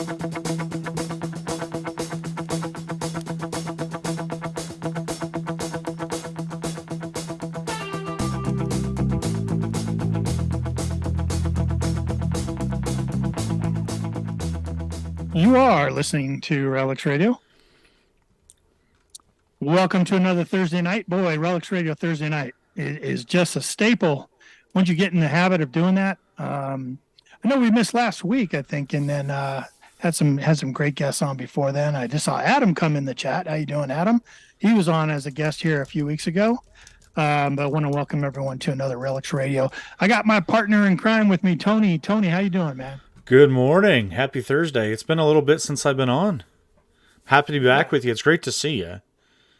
You are listening to Relics Radio. Welcome to another Thursday night. Boy, Relics Radio Thursday night is just a staple once you get in the habit of doing that. I know we missed last week, I think, and then had some great guests on before then. I just saw Adam come in the chat. How you doing, Adam? He was on as a guest here a few weeks ago. But I want to welcome everyone to another Relics Radio. I got my partner in crime with me, Tony. Tony, how you doing, man? Good morning. Happy Thursday. It's been a little bit since I've been on. Happy to be back with you. It's great to see you.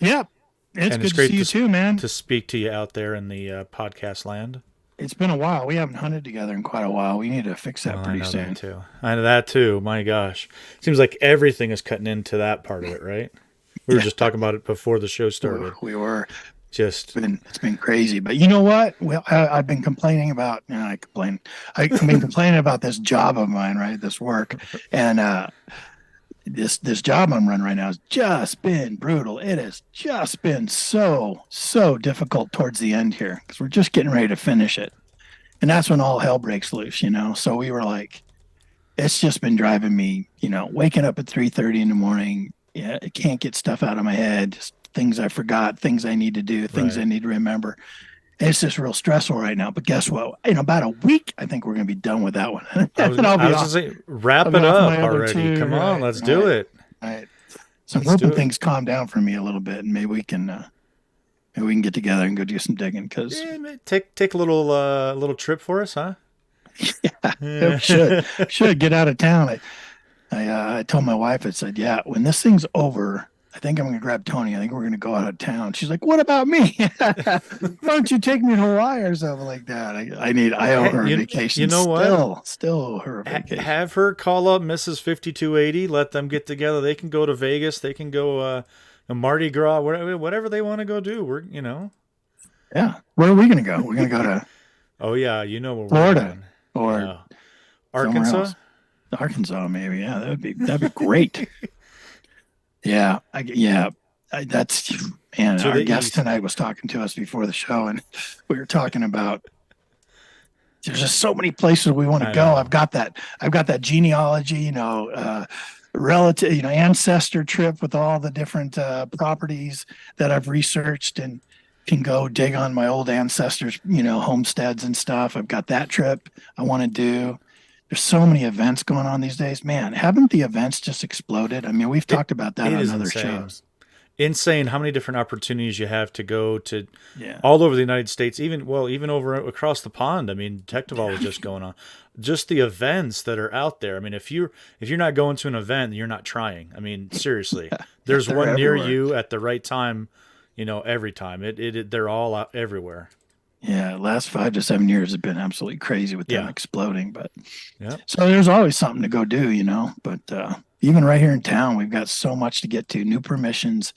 Yep. It's good to see you too, man. To speak to you out there in the podcast land. It's been a while. We haven't hunted together in quite a while. We need to fix that pretty soon. I know that too. My gosh. Seems like everything is cutting into that part of it, right? We were just talking about it before the show started. We were. It's been crazy, but you know what? Well, I've been complaining about. I've been complaining about this job of mine, right? This work, and this job I'm running right now has just been brutal. It has just been so difficult towards the end here because we're just getting ready to finish it, and that's when all hell breaks loose, So we were like, it's just been driving me, waking up at 3:30 in the morning. Yeah, I can't get stuff out of my head. Just things I forgot, things I need to do, things I need to remember. It's just real stressful right now. But guess what? In about a week, I think we're going to be done with that one. I was going to say, wrap it up already. Come on, let's do it. All right. So I'm hoping things calm down for me a little bit, and maybe we can get together and go do some digging. Cause take a little trip for us, huh? Yeah, should get out of town. I told my wife, I said, yeah, when this thing's over, I think I'm going to grab Tony. I think we're going to go out of town. She's like, what about me? Why don't you take me to Hawaii or something like that? I owe her a vacation. You know what? Still owe her a vacation. Have her call up Mrs. 5280. Let them get together. They can go to Vegas. They can go Mardi Gras, whatever they want to go do. Yeah. Where are we going to go? We're going to go to where Florida we're going. Or Arkansas? Arkansas, maybe. Yeah, that'd be great. Yeah, that's our guest tonight was talking to us before the show, and we were talking about there's just so many places we want to go. I've got that genealogy, relative, ancestor trip with all the different properties that I've researched and can go dig on my old ancestors, homesteads and stuff. I've got that trip I want to do. There's so many events going on these days. Man, haven't the events just exploded? I mean, we've talked about that on other shows. Insane how many different opportunities you have to go to all over the United States, even over across the pond. I mean, Tectival was just going on. Just the events that are out there. I mean, if you're not going to an event, you're not trying. I mean, seriously. There's one everywhere. Near you at the right time, every time. They're all out everywhere. Yeah, last 5 to 7 years have been absolutely crazy with them exploding. But so there's always something to go do, But even right here in town, we've got so much to get to. New permissions.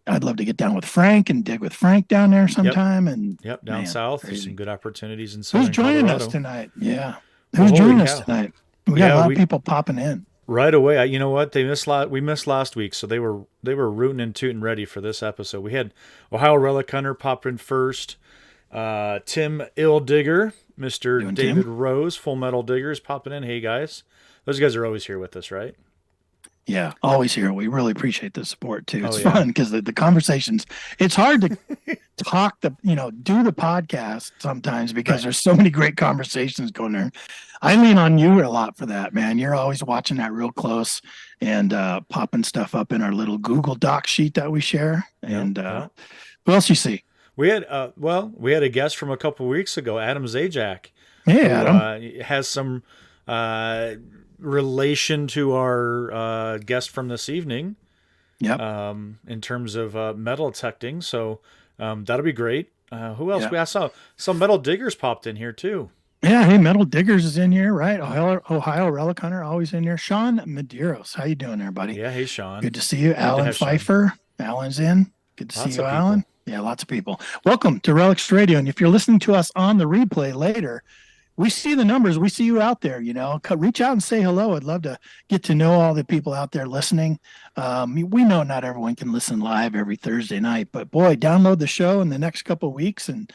I'd love to get down with Frank and dig with Frank down there sometime. And down south, there's some good opportunities in Southern Who's joining us tonight? Yeah, who's joining us tonight? We got a lot of people popping in right away. You know what? We missed last week, so they were rooting and tooting ready for this episode. We had Ohio Relic Hunter pop in first. Tim Digger, Mr. David Tim? Rose, Full Metal Diggers popping in. Hey guys, those guys are always here with us, right? Yeah, always here. We really appreciate the support too. It's fun because the conversations. It's hard to talk do the podcast sometimes because there's so many great conversations going there. I lean on you a lot for that, man. You're always watching that real close and popping stuff up in our little Google Doc sheet that we share. And what else you see? We had a guest from a couple of weeks ago, Adam Zajac. Hey, Adam. Has some relation to our guest from this evening. Yep. In terms of metal detecting, so that'll be great. Who else? I saw some Metal Diggers popped in here too. Yeah, hey, Metal Diggers is in here, right? Ohio Relic Hunter always in here. Sean Medeiros, how you doing there, buddy? Yeah, hey Sean. Good to see you. Alan Pfeiffer, Alan's in. Good to see you, Alan. Yeah, lots of people. Welcome to Relics Radio. And if you're listening to us on the replay later, we see the numbers. We see you out there, reach out and say hello. I'd love to get to know all the people out there listening. We know not everyone can listen live every Thursday night, but boy, download the show in the next couple of weeks. And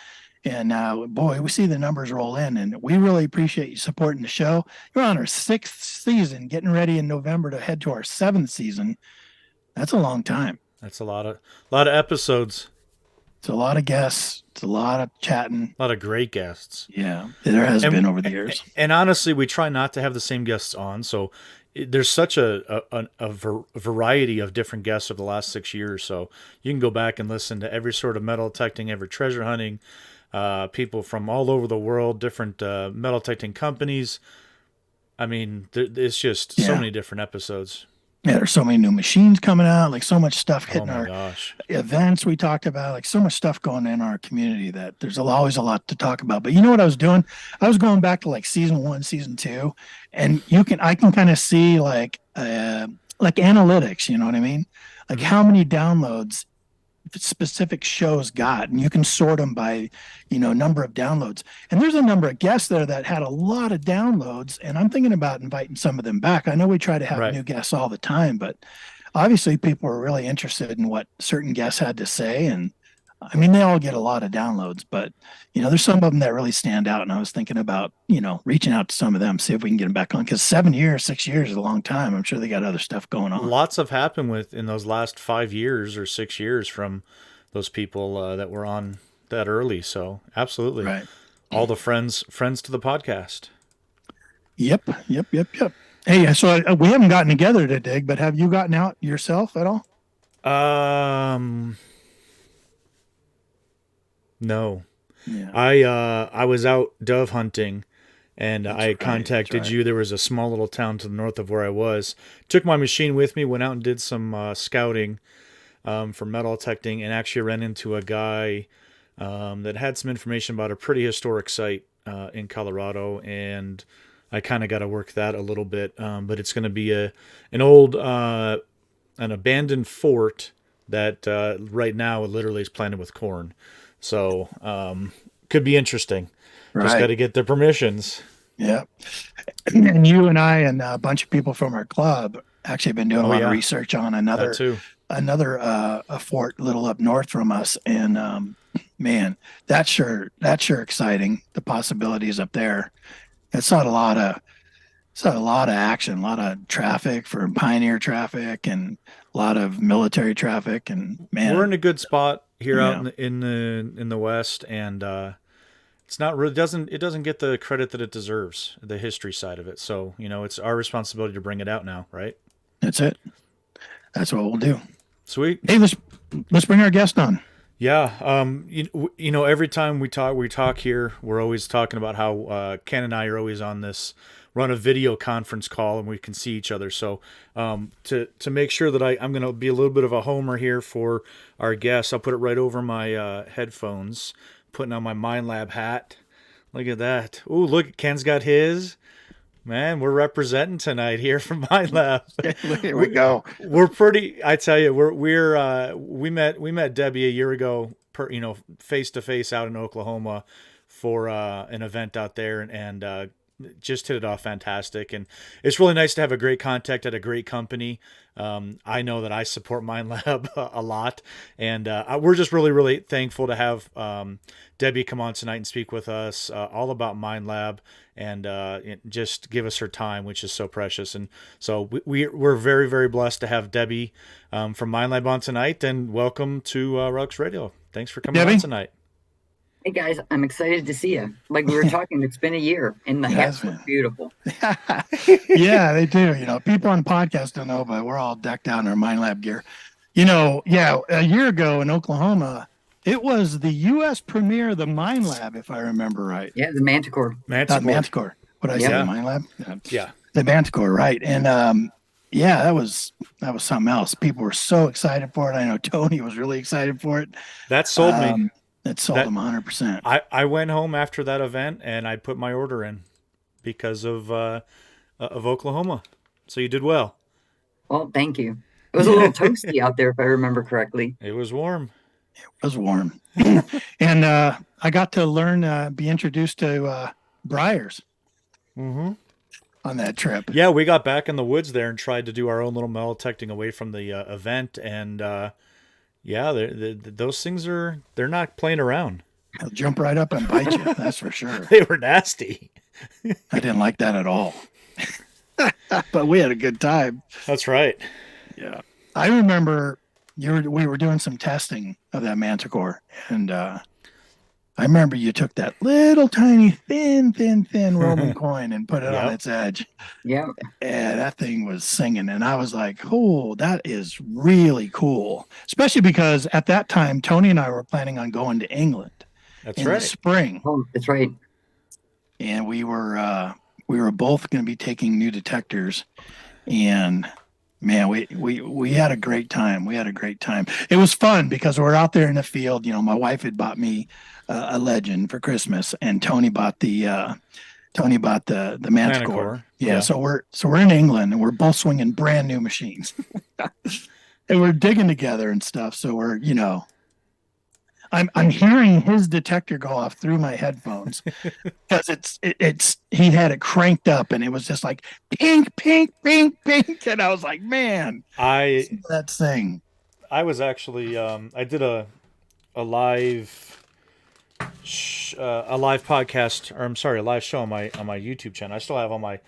boy, we see the numbers roll in, and we really appreciate you supporting the show. You're on our 6th season, getting ready in November to head to our 7th season. That's a long time. That's a lot of episodes. It's a lot of guests. It's a lot of chatting. A lot of great guests. Yeah, there has been over the years. And honestly, we try not to have the same guests on. So there's such a variety of different guests over the last 6 years. So you can go back and listen to every sort of metal detecting, every treasure hunting, people from all over the world, different metal detecting companies. I mean, it's just so many different episodes. Yeah, there's so many new machines coming out, like so much stuff hitting our events we talked about, like so much stuff going in our community that there's always a lot to talk about. But you know what I was doing? I was going back to like season 1, season 2, and I can kind of see like analytics, you know what I mean? Like how many downloads specific shows got, and you can sort them by number of downloads, and there's a number of guests there that had a lot of downloads, and I'm thinking about inviting some of them back. I know we try to have new guests all the time, but obviously people are really interested in what certain guests had to say, and I mean they all get a lot of downloads, but there's some of them that really stand out, and I was thinking about reaching out to some of them, see if we can get them back on, because 6 years is a long time. I'm sure they got other stuff going on. Lots have happened in those last 5 years or 6 years from those people that were on that early. So absolutely, right. All the friends to the podcast. Yep. Hey, so we haven't gotten together to dig, but have you gotten out yourself at all? No. Yeah. I was out dove hunting, and I contacted you. There was a small little town to the north of where I was. Took my machine with me, went out and did some scouting for metal detecting, and actually ran into a guy that had some information about a pretty historic site in Colorado, and I kind of got to work that a little bit. But it's going to be an old an abandoned fort that right now literally is planted with corn. So could be interesting. Right. Just got to get the permissions. Yeah. And you and I and a bunch of people from our club actually been doing a lot of research on another fort a little up north from us. And man, that's sure exciting. The possibilities up there. It's not a lot of action, a lot of traffic for pioneer traffic, and a lot of military traffic. And man, we're in a good spot here out in the West, and it's not really it doesn't get the credit that it deserves, the history side of it. So it's our responsibility to bring it out now, right? That's it. That's what we'll do. Sweet. Hey, let's bring our guest on. Yeah. Every time we talk here, we're always talking about how Ken and I are always on this run a video conference call and we can see each other. So to make sure that I'm going to be a little bit of a homer here for our guests, I'll put it right over my headphones, putting on my Minelab hat. Look at that. Ooh, look, Ken's got his. Man, we're representing tonight here from Minelab. Here we go. We're pretty. I tell you, we met Debbie a year ago, face to face out in Oklahoma for an event out there, and just hit it off fantastic. And it's really nice to have a great contact at a great company. I know that I support Minelab a lot, and we're just really, really thankful to have Debbie come on tonight and speak with us all about Minelab, and just give us her time, which is so precious. And so we're very, very blessed to have Debbie from Minelab on tonight, and welcome to Relics Radio. Thanks for coming on tonight. Hey guys, I'm excited to see you. Like we were talking, it's been a year, and the hats look beautiful. Yeah, they do. People on podcasts don't know, but we're all decked out in our Minelab gear. A year ago in Oklahoma, it was the U.S. premiere of the Minelab, if I remember right. Yeah, the Manticore. Manticore. What did I say? The Minelab? Yeah. The Manticore, right? And that was something else. People were so excited for it. I know Tony was really excited for it. That sold me. That sold them 100%. I went home after that event and I put my order in because of Oklahoma. So you did well. Well, thank you. It was a little toasty out there, if I remember correctly. It was warm. It was warm. And I got to learn, be introduced to briars Mm-hmm. on that trip. Yeah, we got back in the woods there and tried to do our own little metal detecting away from the event, and yeah, those things they're not playing around. They'll jump right up and bite you. That's for sure. They were nasty. I didn't like that at all. But we had a good time. That's right. Yeah. I remember we were doing some testing of that Manticore, and I remember you took that little tiny thin Roman coin and put it on its edge. Yeah. And that thing was singing. And I was like, oh, that is really cool. Especially because at that time, Tony and I were planning on going to England in the spring. Oh, that's right. And we were both going to be taking new detectors. And man, we had a great time. We had a great time. It was fun because we're out there in the field. You know, my wife had bought me a Legend for Christmas, and Tony bought the Manticore. Yeah, so we're in England, and we're both swinging brand new machines, and we're digging together and stuff. So we're, you know, I'm hearing his detector go off through my headphones because he had it cranked up, and it was just like pink, and I was like, man, that thing. I was actually I did a live podcast, or I'm sorry, a live show on my YouTube channel. I still have all my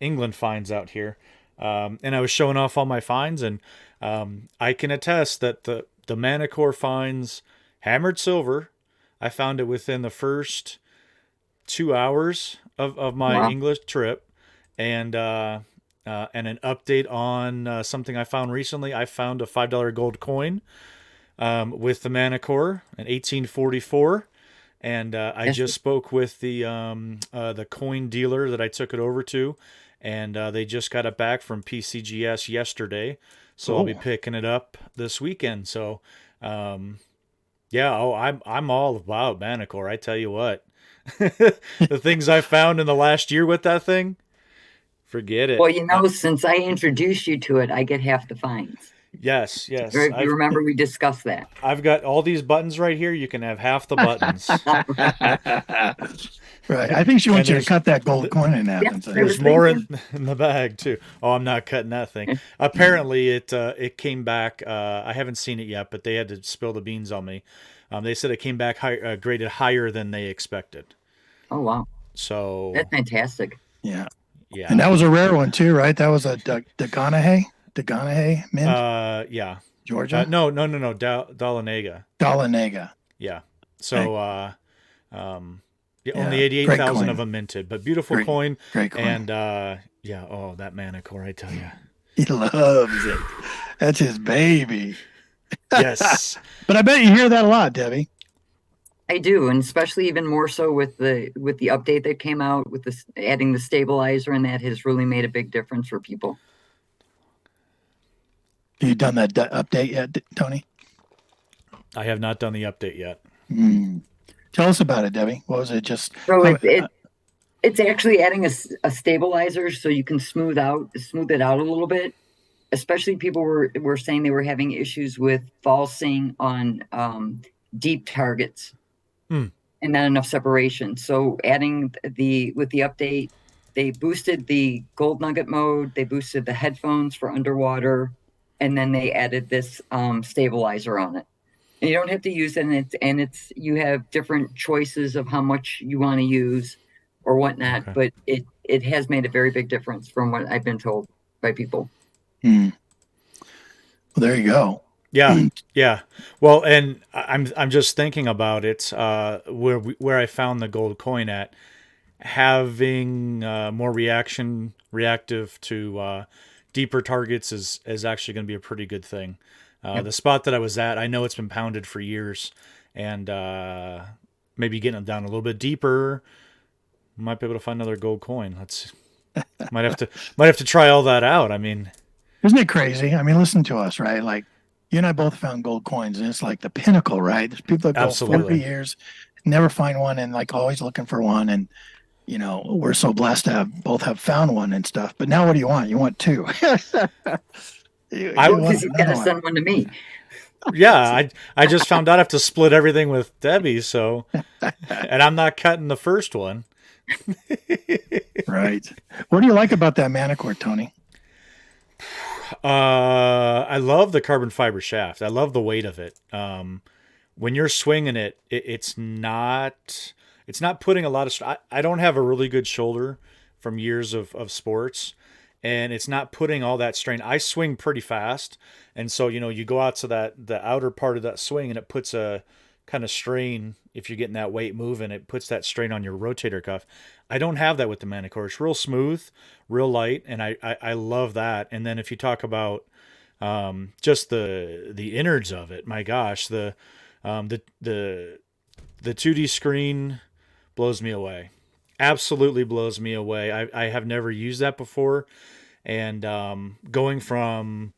England finds out here, and I was showing off all my finds, and I can attest that the Manticore finds, hammered silver, I found it within the first 2 hours of my English trip, and an update on something I found recently. I found a $5 gold coin with the Manticore, an 1844. And I just spoke with the coin dealer that I took it over to, and they just got it back from PCGS yesterday. So I'll be picking it up this weekend. So, I'm all about Manticore. I tell you what, the things I found in the last year with that thing, forget it. Well, you know, since I introduced you to it, I get half the fines. Yes. If you remember, we discussed that. I've got all these buttons right here. You can have half the buttons. Right. I think she wants you to cut that gold coin in half. There's more in the bag too. Oh, I'm not cutting that thing. Apparently, it came back. I haven't seen it yet, but they had to spill the beans on me. They said it came back graded higher than they expected. Oh wow! So that's fantastic. Yeah. And that was a rare one too, right? That was a Dagonahay mint. Yeah. Georgia. No. Dahlonega. Yeah. So only 88,000 of them minted, but beautiful coin. Great coin. And that Manticore, I tell you. He loves it. That's his baby. Yes. But I bet you hear that a lot, Debbie. I do, and especially even more so with the update that came out with this adding the stabilizer, and that has really made a big difference for people. Have you done that update yet, Tony? I have not done the update yet. Tell us about it, Debbie. What was it? Just so it's actually adding a stabilizer so you can smooth it out a little bit. Especially people were saying they were having issues with falsing on deep targets and not enough separation. So adding with the update, they boosted the gold nugget mode, they boosted the headphones for underwater, and then they added this stabilizer on it. And you don't have to use it, and you have different choices of how much you want to use or whatnot. But it has made a very big difference from what I've been told by people. Well, there you go. Yeah. Well, and I'm just thinking about it. Where I found the gold coin at, having more reactive to deeper targets is actually going to be a pretty good thing. The spot that I was at, I know it's been pounded for years, and maybe getting it down a little bit deeper, might be able to find another gold coin. Might have to try all that out. I mean. Isn't it crazy? I mean, listen to us, right? Like, you and I both found gold coins, and it's like the pinnacle, right? There's people that go 40 years, never find one, and like always looking for one. And, you know, we're so blessed to both have found one and stuff. But now what do you want? You want two. You got to send one to me. Yeah, I just found out I have to split everything with Debbie, so, and I'm not cutting the first one. Right. What do you like about that Manticore, Tony? I love the carbon fiber shaft. I love the weight of it. When you're swinging it, it's not putting a lot of. I don't have a really good shoulder from years of sports, and it's not putting all that strain. I swing pretty fast, and so you go out to the outer part of that swing, and it puts a kind of strain if you're getting that weight moving. It puts that strain on your rotator cuff. I don't have that with the Manticore. It's real smooth, real light, and I love that. And then if you talk about just the innards of it, my gosh, the 2D screen blows me away. Absolutely blows me away. I have never used that before, and going from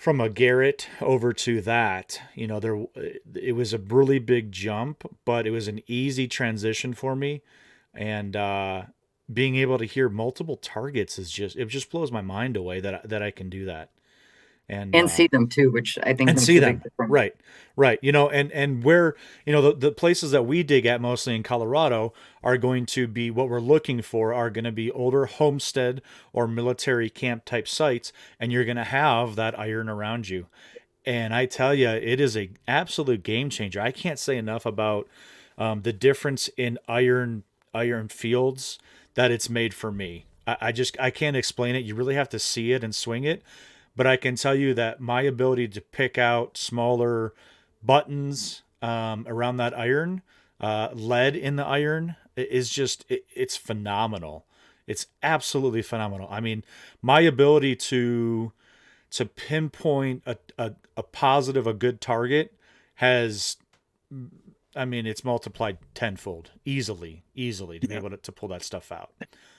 a Garrett over to that, it was a really big jump, but it was an easy transition for me, and being able to hear multiple targets it just blows my mind away that I can do that. And see them too, which I think and makes see a them big difference. right and where the places that we dig at mostly in Colorado are going to be what we're looking for are going to be older homestead or military camp type sites, and you're going to have that iron around you. And I tell you, it is a absolute game changer. I can't say enough about the difference in iron fields that it's made for me. I can't explain it. You really have to see it and swing it. But I can tell you that my ability to pick out smaller buttons around that iron, lead in the iron, is just, it's phenomenal. It's absolutely phenomenal. I mean, my ability to pinpoint a positive, a good target has, I mean, it's multiplied tenfold easily to be able to pull that stuff out.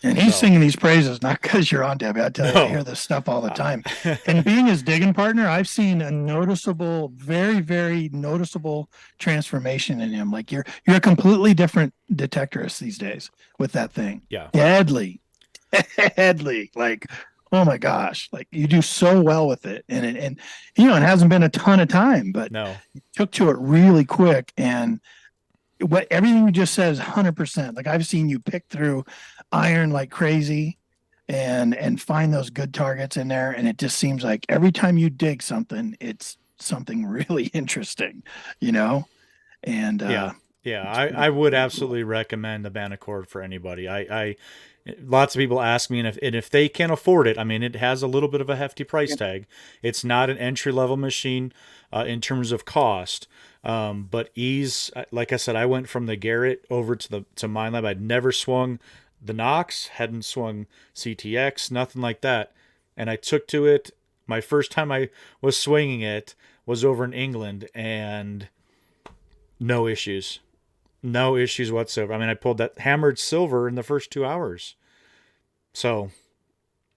And he's singing these praises, not because you're on, Debbie. I tell you, I hear this stuff all the time. And being his digging partner, I've seen a noticeable, very, very noticeable transformation in him. Like you're a completely different detectorist these days with that thing. Yeah. Deadly. Like, oh my gosh, like you do so well with it. And it hasn't been a ton of time, but no, you took to it really quick. And what everything you just said is 100%. Like I've seen you pick through iron like crazy and find those good targets in there. And it just seems like every time you dig something, it's something really interesting, And I would absolutely recommend the Manticore for anybody. I lots of people ask me, and if they can afford it, I mean, it has a little bit of a hefty price tag. It's not an entry level machine in terms of cost, but ease. Like I said, I went from the Garrett over to Minelab. I'd never swung the Knox, hadn't swung CTX, nothing like that, and I took to it. My first time I was swinging it was over in England, and no issues. No issues whatsoever. I mean, I pulled that hammered silver in the first 2 hours. So,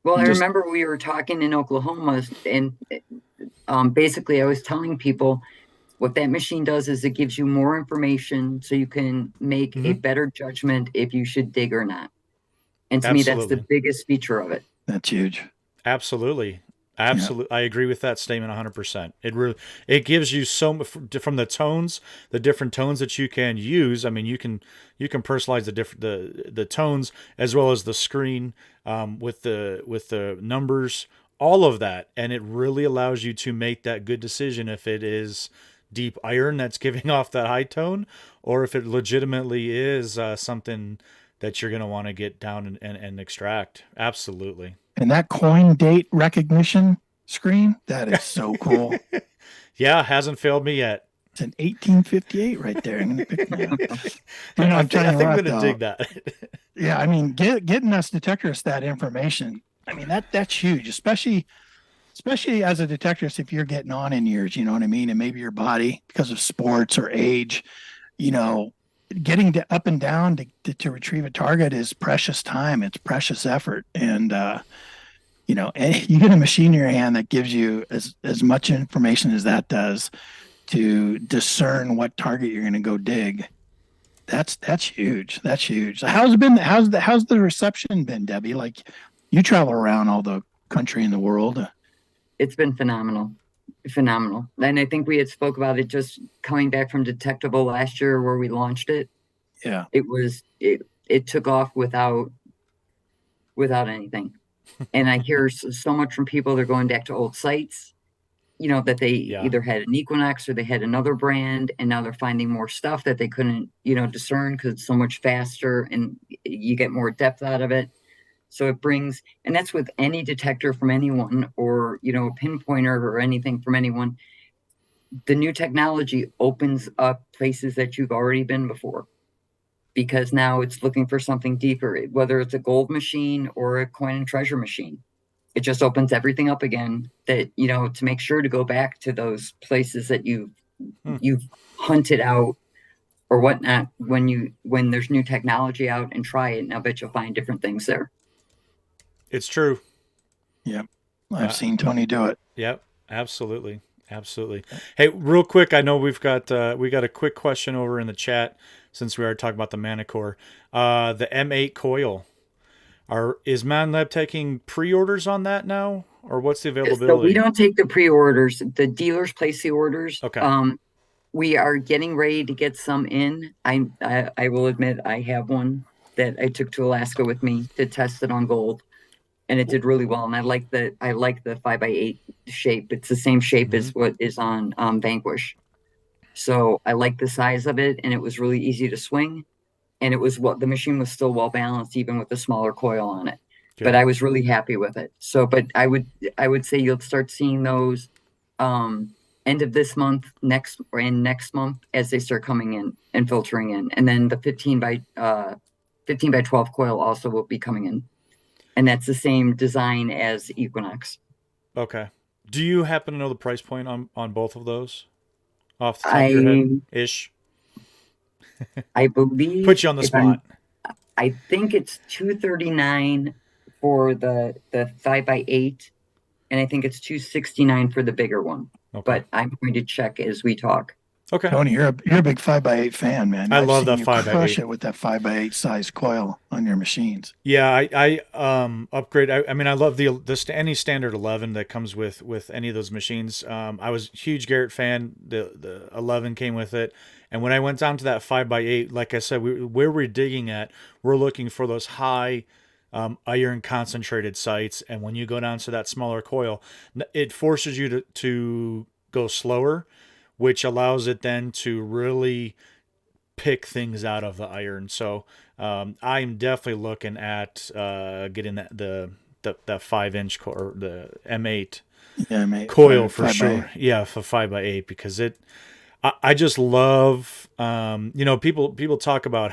well, I remember we were talking in Oklahoma, and basically I was telling people what that machine does is it gives you more information so you can make a better judgment if you should dig or not. And to me, that's the biggest feature of it. That's huge. Absolutely. Absolutely, yeah. I agree with that statement 100%. It gives you so from the tones, the different tones that you can use. I mean, you can personalize the tones as well as the screen with the numbers, all of that, and it really allows you to make that good decision if it is deep iron that's giving off that high tone, or if it legitimately is something that you're going to want to get down and extract. Absolutely. And that coin date recognition screen, that is so cool. Yeah, hasn't failed me yet. It's an 1858 right there. I'm going to pick me up. I think I'm going to dig that. Yeah, I mean, getting us detectorists that information, I mean, that's huge, especially as a detectorist if you're getting on in years, you know what I mean? And maybe your body, because of sports or age, getting up and down to retrieve a target is precious time. It's precious effort. And, and you get a machine in your hand that gives you as much information as that does to discern what target you're going to go dig. That's huge. That's huge. So how's the reception been, Debbie? Like you travel around all the country and the world. It's been phenomenal. And I think we had spoke about it just coming back from Detectable last year where we launched it. Yeah. It was it took off without anything. And I hear so much from people, they're going back to old sites, that they either had an Equinox or they had another brand, and now they're finding more stuff that they couldn't, discern because it's so much faster and you get more depth out of it. So it brings, and that's with any detector from anyone, or, a pinpointer or anything from anyone. The new technology opens up places that you've already been before, because now it's looking for something deeper, whether it's a gold machine or a coin and treasure machine. It just opens everything up again, that, to make sure to go back to those places that you've hunted out or whatnot when there's new technology out, and try it. And I bet you'll find different things there. It's true. Yep. I've seen Tony do it. Yep. Absolutely. Absolutely. Hey, real quick, I know we got a quick question over in the chat, since we are talking about the Manticore. The M8 coil. Is Minelab taking pre-orders on that now, or what's the availability? So we don't take the pre-orders. The dealers place the orders. Okay. We are getting ready to get some in. I will admit I have one that I took to Alaska with me to test it on gold, and it did really well. And I like the 5x8 shape. It's the same shape as what is on Vanquish. So I like the size of it, and it was really easy to swing. And the machine was still well balanced, even with the smaller coil on it. Good. But I was really happy with it. So, but I would say you'll start seeing those end of this month, next month, as they start coming in and filtering in. And then the 15 by 12 coil also will be coming in, and that's the same design as Equinox. Okay. Do you happen to know the price point on both of those off the top of your head ish? I believe. Put you on the spot. I think it's $239 for the 5x8, and I think it's $269 for the bigger one. Okay. But I'm going to check as we talk. Okay. Tony, you're a big 5x8 fan, man. I love that 5x8. Crush it with that 5x8 size coil on your machines. Yeah, I upgrade. I mean, I love any standard 11 that comes with any of those machines. I was a huge Garrett fan. The 11 came with it, and when I went down to that 5x8, like I said, where we're digging at, we're looking for those high iron concentrated sites, and when you go down to that smaller coil, it forces you to go slower, which allows it then to really pick things out of the iron. So I'm definitely looking at getting that 5-inch or the M8 coil for sure. Yeah, for 5x8, because I just love people talk about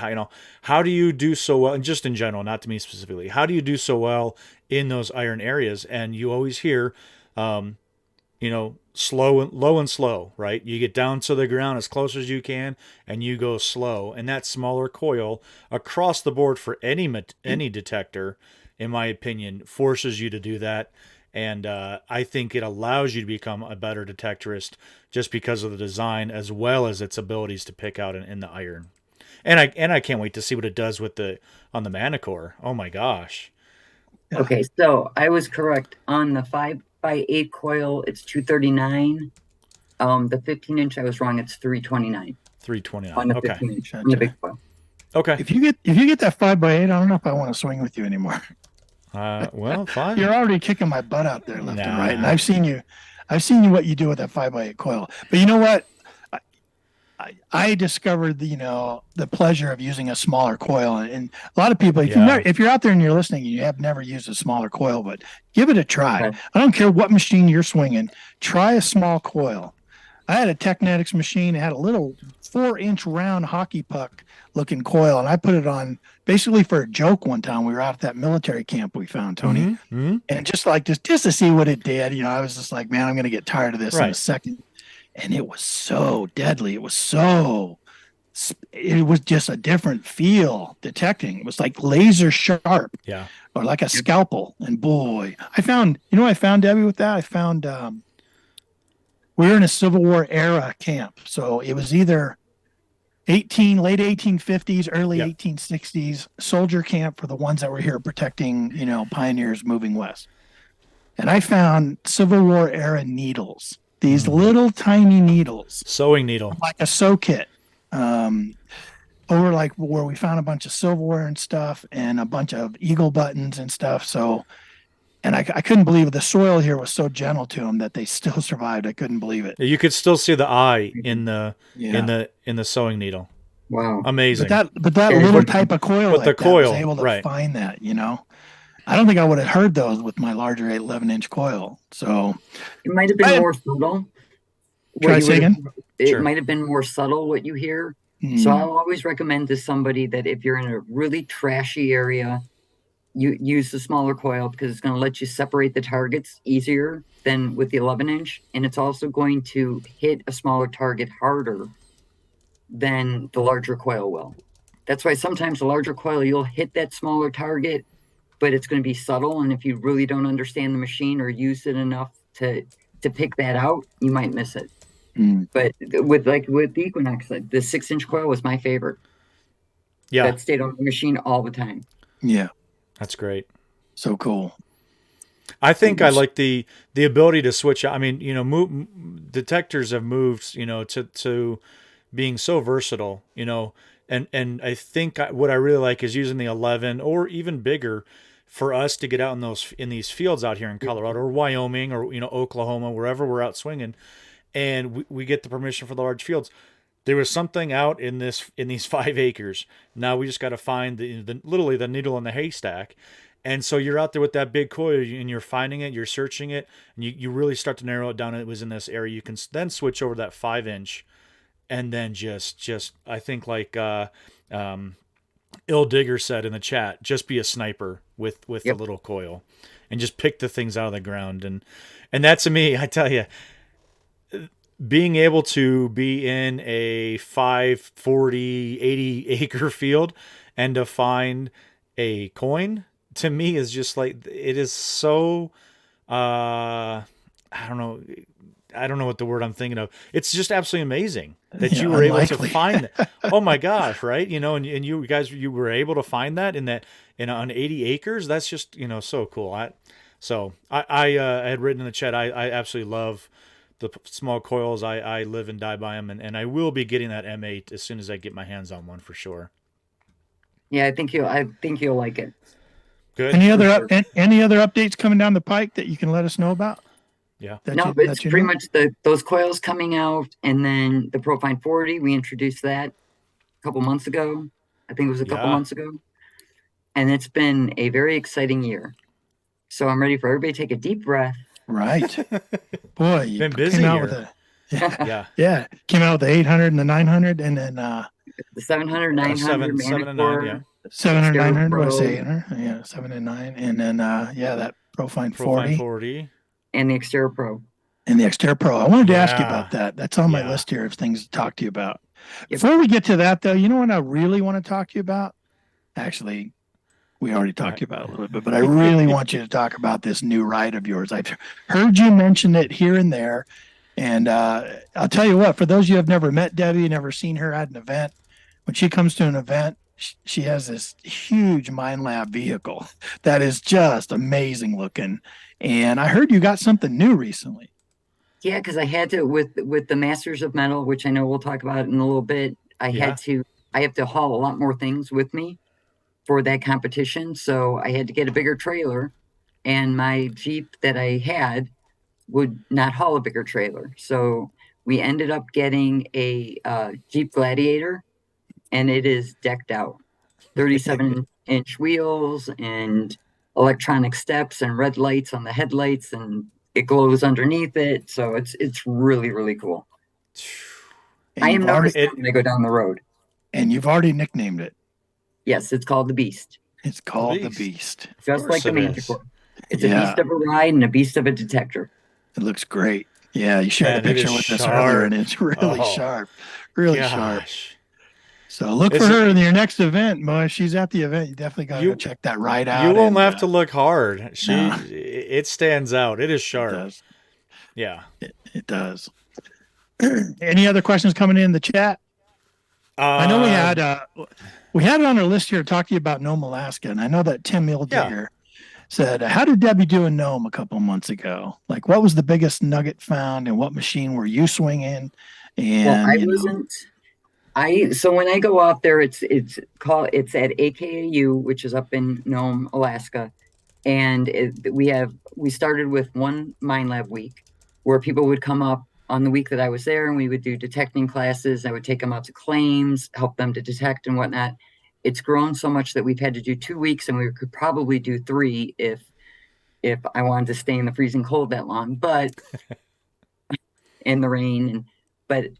how do you do so well, and just in general, not to me specifically, how do you do so well in those iron areas? And you always hear low and slow, right? You get down to the ground as close as you can, and you go slow. And that smaller coil across the board for any detector, in my opinion, forces you to do that. And I think it allows you to become a better detectorist just because of the design, as well as its abilities to pick out in the iron. And I can't wait to see what it does on the Manticore. Oh my gosh. Okay, so I was correct on the 5x8 coil. It's $239. The 15-inch, I was wrong. It's $329. $329. On the 15-inch, on the big coil. Okay. If you get that 5x8, I don't know if I want to swing with you anymore. Well, fine. You're already kicking my butt out there left and right, and I've seen you what you do with that 5x8 coil. But you know what? I discovered the pleasure of using a smaller coil, and a lot of people, if you're out there and you're listening, and you have never used a smaller coil, but give it a try. Okay. I don't care what machine you're swinging, try a small coil. I had a Technetics machine. It had a little 4-inch round hockey puck looking coil, and I put it on basically for a joke one time. We were out at that military camp we found, Tony, and just to see what it did. I was just like, man, I'm going to get tired of this in a second. And it was so deadly. It was just a different feel detecting. It was like laser sharp, or like a scalpel. And boy, I found Debbie, with that? I found we were in a Civil War era camp, so it was either late 1850s, early 1860s soldier camp for the ones that were here protecting, pioneers moving west. And I found Civil War era needles. These little tiny needles, sewing needle, like a sew kit, over like where we found a bunch of silverware and stuff and a bunch of eagle buttons and stuff. So, and I couldn't believe the soil here was so gentle to them that they still survived. I couldn't believe it. You could still see the eye in the Yeah. in the sewing needle. Wow. Amazing. But that And little what- type of coil, but like the that coil, was able to right. find that, you know. I don't think I would have heard those with my larger 11-inch coil. So It might have been more subtle. Try What you say would have- again? It Sure. might have been more subtle what you hear. Mm, So I'll always recommend to somebody that if you're in a really trashy area, you use the smaller coil because it's going to let you separate the targets easier than with the 11-inch. And it's also going to hit a smaller target harder than the larger coil will. That's why sometimes the larger coil, you'll hit that smaller target, but it's going to be subtle. And if you really don't understand the machine or use it enough to pick that out, you might miss it. mm, But with the Equinox, the 6-inch coil was my favorite. Yeah, That stayed on the machine all the time. yeah, that's great. so cool. I think I like the ability to switch. I mean, detectors have moved, to being so versatile, and I think what I really like is using the 11 or even bigger for us to get out in these fields out here in Colorado or Wyoming or Oklahoma, wherever we're out swinging, and we get the permission for the large fields. There was something out in these 5 acres. Now we just got to find literally the needle in the haystack. And so you're out there with that big coil and you're finding it, you're searching it, and you really start to narrow it down. It was in this area. You can then switch over that 5-inch, and then just I think like Ill Digger said in the chat, just be a sniper with the little coil, and just pick the things out of the ground. And that to me, I tell you, being able to be in a 5, 40, 80 acre field and to find a coin, to me is just like, it is so, I don't know what the word I'm thinking of. It's just absolutely amazing that you were able to find that. Oh my gosh. Right. And you guys, you were able to find that on 80 acres. That's just, so cool. I had written in the chat, I absolutely love the small coils. I live and die by them, and I will be getting that M8 as soon as I get my hands on one for sure. Yeah, I think you'll like it. Good. Any other updates coming down the pike that you can let us know about? Yeah. It's pretty much those coils coming out, and then the Profind 40. We introduced that a couple months ago. I think it was a couple months ago, and it's been a very exciting year. So I'm ready for everybody to take a deep breath. Right. Boy, you been busy came out here. yeah. Came out with the 800 and the 900, and then the 700, 900, 7 and 9, yeah. 700, Exterior 900, Pro. what I say, yeah, 7 and 9, and then that Profind 40 and the Xterra Pro. and the Xterra Pro. I wanted to ask you about that. That's on my list here of things to talk to you about. Before we get to that, though, you know what I really want to talk to you about? Actually, we already talked about it a little bit, but I really want you to talk about this new ride of yours. I've heard you mention it here and there, and I'll tell you what, for those of you who have never met Debbie, never seen her at an event, when she comes to an event, she has this huge Minelab vehicle that is just amazing looking. And I heard you got something new recently. Yeah, because I had to with the Masters of Metal, which I know we'll talk about in a little bit. I have to haul a lot more things with me for that competition. So I had to get a bigger trailer, and my Jeep that I had would not haul a bigger trailer. So we ended up getting a Jeep Gladiator, and it is decked out. 37-inch wheels and electronic steps and red lights on the headlights, and it glows underneath it. So it's really, really cool. I am nervous when I go down the road. And you've already nicknamed it. Yes, it's called the Beast. It's called the Beast. Just like the Manticore. It's a beast of a ride and a beast of a detector. It looks great. Yeah, you shared a picture with us earlier, and it's really sharp. Really sharp. So look for her in your next event, boy. If she's at the event, you definitely got to go check that ride out. You won't have to look hard. It stands out. It is sharp. It does. Yeah. It does. Any other questions coming in the chat? I know we had it on our list here to talk to you about Nome, Alaska, and I know that Tim Ildigger said, "How did Debbie do in Nome a couple months ago? Like, what was the biggest nugget found, and what machine were you swinging?" And well, So when I go out there, it's at AKAU, which is up in Nome, Alaska, and we started with one Minelab week where people would come up on the week that I was there, and we would do detecting classes. I would take them out to claims, help them to detect and whatnot. It's grown so much that we've had to do 2 weeks, and we could probably do 3 if I wanted to stay in the freezing cold that long, but in the rain. But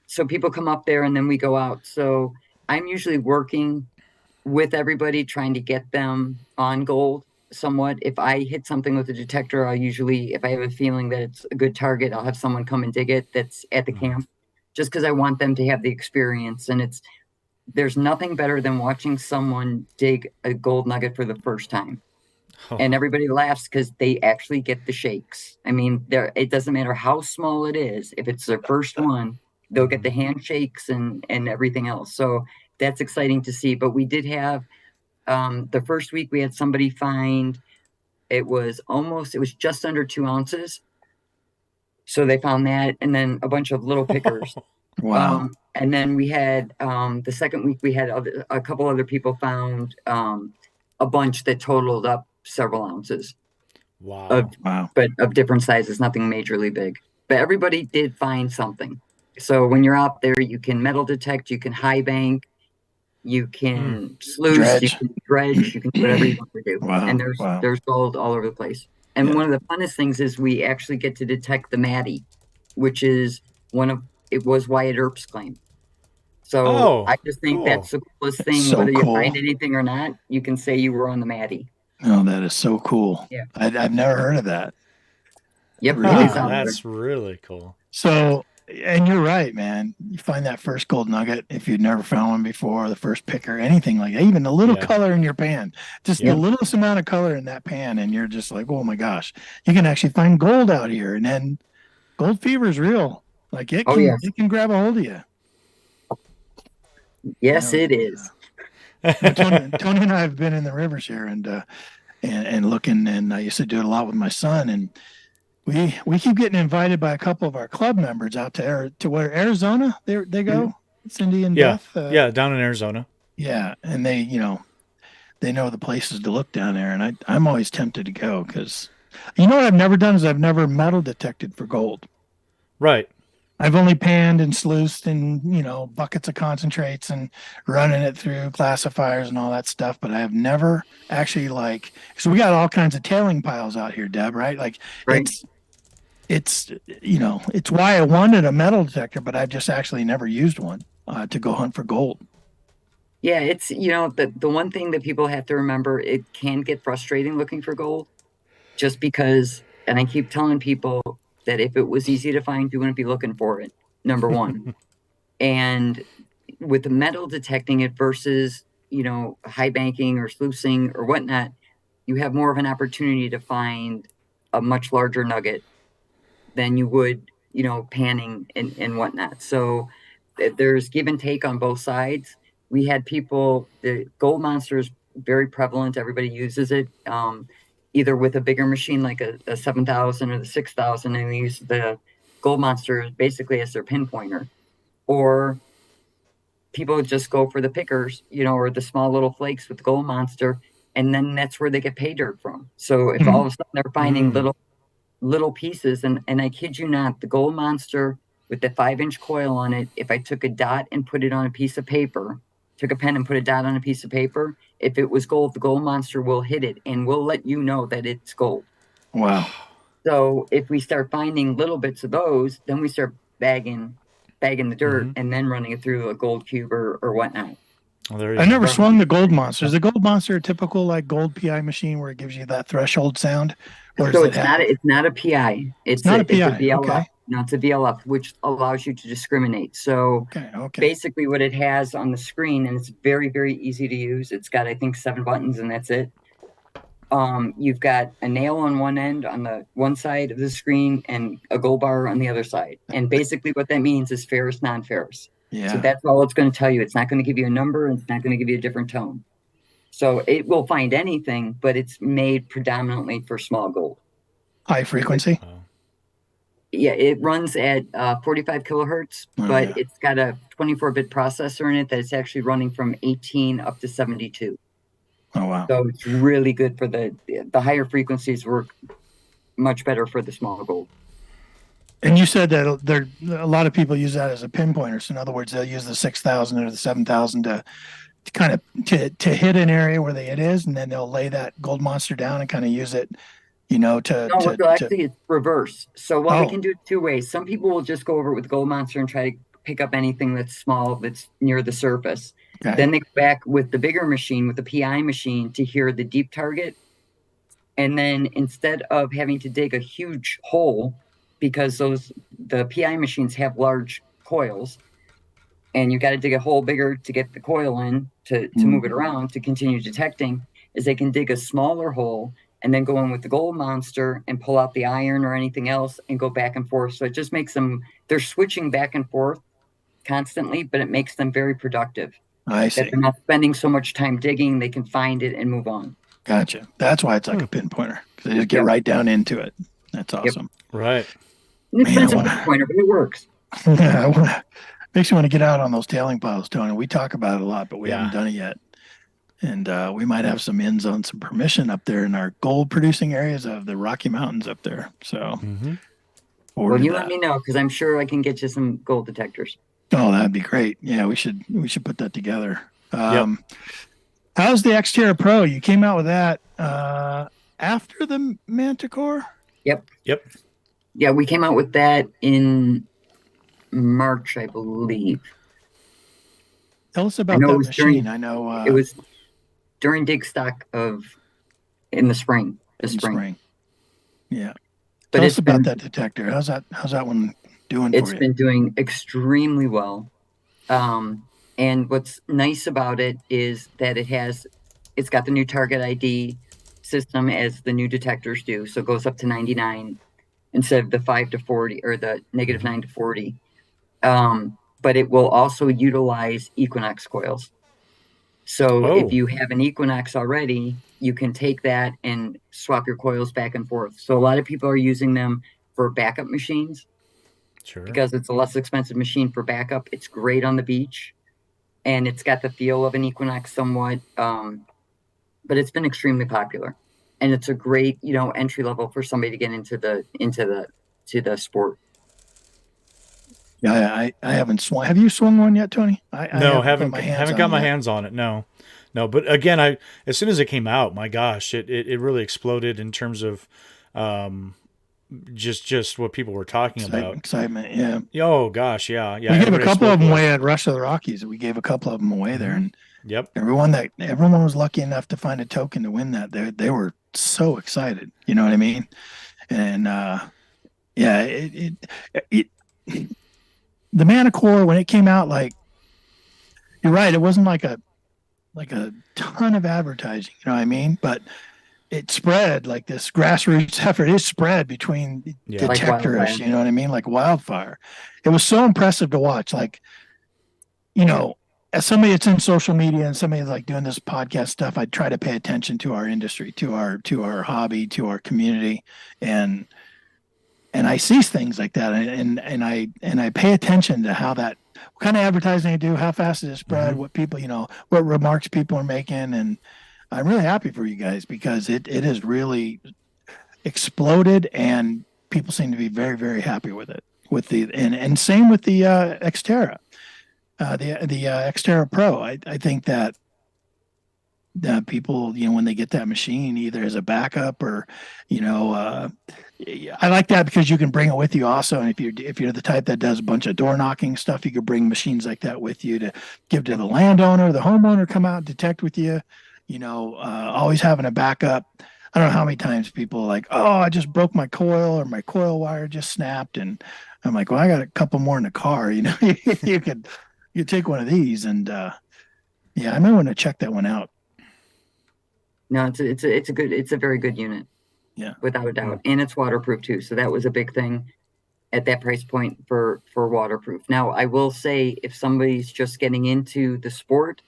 so people come up there and then we go out. So I'm usually working with everybody, trying to get them on gold somewhat. If I hit something with a detector, I'll usually, if I have a feeling that it's a good target, I'll have someone come and dig it that's at the camp, just because I want them to have the experience. And there's nothing better than watching someone dig a gold nugget for the first time. And everybody laughs because they actually get the shakes. I mean, it doesn't matter how small it is. If it's their first one, they'll get the handshakes and everything else. So that's exciting to see. But we did have the first week we had somebody find it was just under 2 ounces. So they found that, and then a bunch of little pickers. Wow. And then we had the second week we had a couple other people found a bunch that totaled up several ounces. Wow. But of different sizes, nothing majorly big. But everybody did find something. So when you're out there, you can metal detect, you can high bank, you can sluice, you can dredge, you can do whatever you want to do. Wow. And there's gold all over the place. And one of the funnest things is we actually get to detect the Maddie, which is it was Wyatt Earp's claim. So I just think that's the coolest thing. So whether you cool. find anything or not, you can say you were on the Maddie. Oh, that is so cool. Yeah. I've never heard of that. Yep. Really That's really cool. So, and you're right, man. You find that first gold nugget, if you've never found one before, the first picker, anything like that, even a little color in your pan, just the littlest amount of color in that pan, and you're just like, oh my gosh, you can actually find gold out here. And then gold fever is real. Like it can grab a hold of you. Yes, it is. Tony and I have been in the rivers here and looking, and I used to do it a lot with my son, and we keep getting invited by a couple of our club members out to where Arizona they go. Cindy and Beth. Down in Arizona. Yeah, and they know the places to look down there, and I'm always tempted to go because what I've never done is I've never metal detected for gold. Right. I've only panned and sluiced and, buckets of concentrates and running it through classifiers and all that stuff. But I have never actually so we got all kinds of tailing piles out here, Deb, right? It's why I wanted a metal detector, but I've just actually never used one to go hunt for gold. Yeah, it's, the one thing that people have to remember, it can get frustrating looking for gold just because, and I keep telling people, that if it was easy to find, you wouldn't be looking for it, number one. And with the metal detecting it versus, high banking or sluicing or whatnot, you have more of an opportunity to find a much larger nugget than you would, panning and whatnot. So there's give and take on both sides. We had the gold monster is very prevalent. Everybody uses it. Either with a bigger machine like a 7,000 or the 6,000, and they use the gold monster basically as their pinpointer, or people just go for the pickers, or the small little flakes with the gold monster, and then that's where they get pay dirt from. So if all of a sudden they're finding little pieces, and I kid you not, the gold monster with the 5-inch coil on it, if I took a dot and put it on a piece of paper, took a pen and put a dot on a piece of paper, if it was gold, the gold monster will hit it and will let you know that it's gold. Wow. So if we start finding little bits of those, then we start bagging the dirt and then running it through a gold cube or whatnot. I never swung the gold monster. Is the gold monster a typical gold PI machine where it gives you that threshold sound? So it's not a PI. It's not a PI. It's a VLF. Okay. No, it's a VLF, which allows you to discriminate. So basically what it has on the screen, and it's very, very easy to use. It's got, I think, 7 buttons and that's it. You've got a nail on one end on the one side of the screen and a gold bar on the other side. And basically what that means is ferrous, non-ferrous. Yeah. So that's all it's going to tell you. It's not going to give you a number, and it's not going to give you a different tone. So it will find anything, but it's made predominantly for small gold. High frequency? Yeah, it runs at 45 kilohertz, but yeah. it's got a 24-bit processor in it that's actually running from 18 up to 72. Oh, wow. So it's really good for the higher frequencies work much better for the small gold. And you said that a lot of people use that as a pinpointer. So in other words, they'll use the 6,000 or the 7,000 to kind of to hit an area where it is, and then they'll lay that gold monster down and kind of use it, No, well, actually, it's reverse. So while they oh, can do it two ways, some people will just go over it with Gold Monster and try to pick up anything that's small that's near the surface. okay. Then they go back with the bigger machine, with the PI machine, to hear the deep target. And then instead of having to dig a huge hole, because the PI machines have large coils, and you got to dig a hole bigger to get the coil in to move it around to continue detecting, is they can dig a smaller hole and then go in with the gold monster and pull out the iron or anything else and go back and forth. So it just makes they're switching back and forth constantly, but it makes them very productive. I see. That they're not spending so much time digging, they can find it and move on. Gotcha. That's why it's like a pinpointer, because they just get right down into it. That's awesome. Yep. Right. An expensive pinpointer, but it works. Yeah, makes me want to get out on those tailing piles, Tony. We talk about it a lot, but we haven't done it yet. And we might have some ins on some permission up there in our gold producing areas of the Rocky Mountains up there. So, well, you let me know, because I'm sure I can get you some gold detectors. Oh, that'd be great. Yeah, we should put that together. How's the Xterra Pro? You came out with that after the Manticore? Yep. Yeah, we came out with that in March, I believe. Tell us about that machine. I know it was during dig stock in the spring. Spring. Yeah. But Tell us about that detector. How's that one doing for you? It's been doing extremely well. And what's nice about it is that it's got the new target ID system as the new detectors do. So it goes up to 99 instead of the 5 to 40 or the negative 9 to 40. But it will also utilize Equinox coils. So if you have an Equinox already, you can take that and swap your coils back and forth. So a lot of people are using them for backup machines. Sure. Because it's a less expensive machine for backup. It's great on the beach, and it's got the feel of an Equinox somewhat. But it's been extremely popular, and it's a great, entry level for somebody to get into the sport. Yeah, I haven't swung. Have you swung one yet, Tony? No, haven't got my hands on it. No. But again, as soon as it came out, my gosh, it really exploded in terms of, just what people were talking about. Excitement, yeah. Oh gosh, yeah. We gave a couple of them away at Rush of the Rockies. We gave a couple of them away there, and everyone was lucky enough to find a token to win that. They were so excited. You know what I mean? And the Manticore, when it came out, like, you're right, it wasn't like a ton of advertising. You know what I mean? But it spread like this grassroots effort. It spread between detectors, like, you know what I mean? Like wildfire. It was so impressive to watch. Like, as somebody that's in social media and somebody like doing this podcast stuff, I try to pay attention to our industry, to our hobby, to our community. And I see things like that. And I pay attention to how what kind of advertising they do, how fast it spread, what people, what remarks people are making. And I'm really happy for you guys, because it has really exploded, and people seem to be very, very happy with it. And same with the Xterra, the Xterra Pro. I think that people, when they get that machine, either as a backup or, I like that because you can bring it with you also. And if you're the type that does a bunch of door knocking stuff, you could bring machines like that with you to give to the landowner, the homeowner, come out and detect with you. Always having a backup. I don't know how many times people are like, oh, I just broke my coil, or my coil wire just snapped. And I'm like, well, I got a couple more in the car. You take one of these, and I might want to check that one out. No, it's a very good unit. Yeah, without a doubt. And it's waterproof too. So that was a big thing at that price point for waterproof. Now, I will say, if somebody's just getting into the sport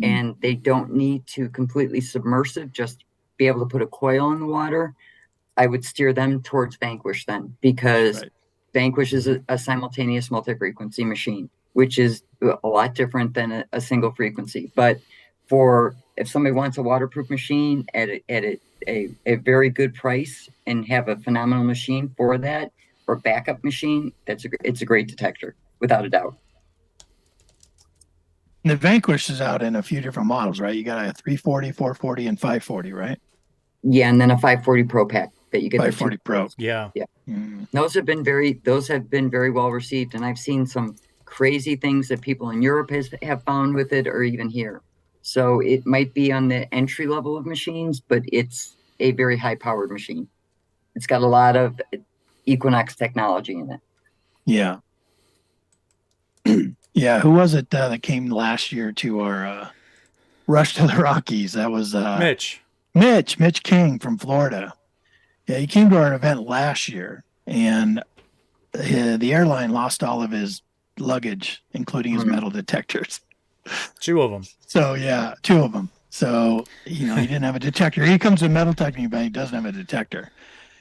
and they don't need to completely submersive, just be able to put a coil in the water, I would steer them towards Vanquish then, because Vanquish is a simultaneous multi-frequency machine, which is a lot different than a single frequency. But if somebody wants a waterproof machine at a very good price and have a phenomenal machine for that, or backup machine, it's a great detector, without a doubt. The Vanquish is out in a few different models, right? You got a 340, 440, and 540, right? Yeah, and then a 540 Pro pack that you get. 540 Pro. Yeah. Those have been very well received, and I've seen some crazy things that people in Europe have found with it, or even here. So it might be on the entry level of machines, but it's a very high powered machine. It's got a lot of Equinox technology in it. Yeah. Yeah. Who was it that came last year to our Rush to the Rockies? That was Mitch King from Florida. Yeah, he came to our event last year, and the airline lost all of his luggage, including his metal detectors. 2 of them. So yeah, 2 of them. So he didn't have a detector. He comes to a metal detecting bank, doesn't have a detector.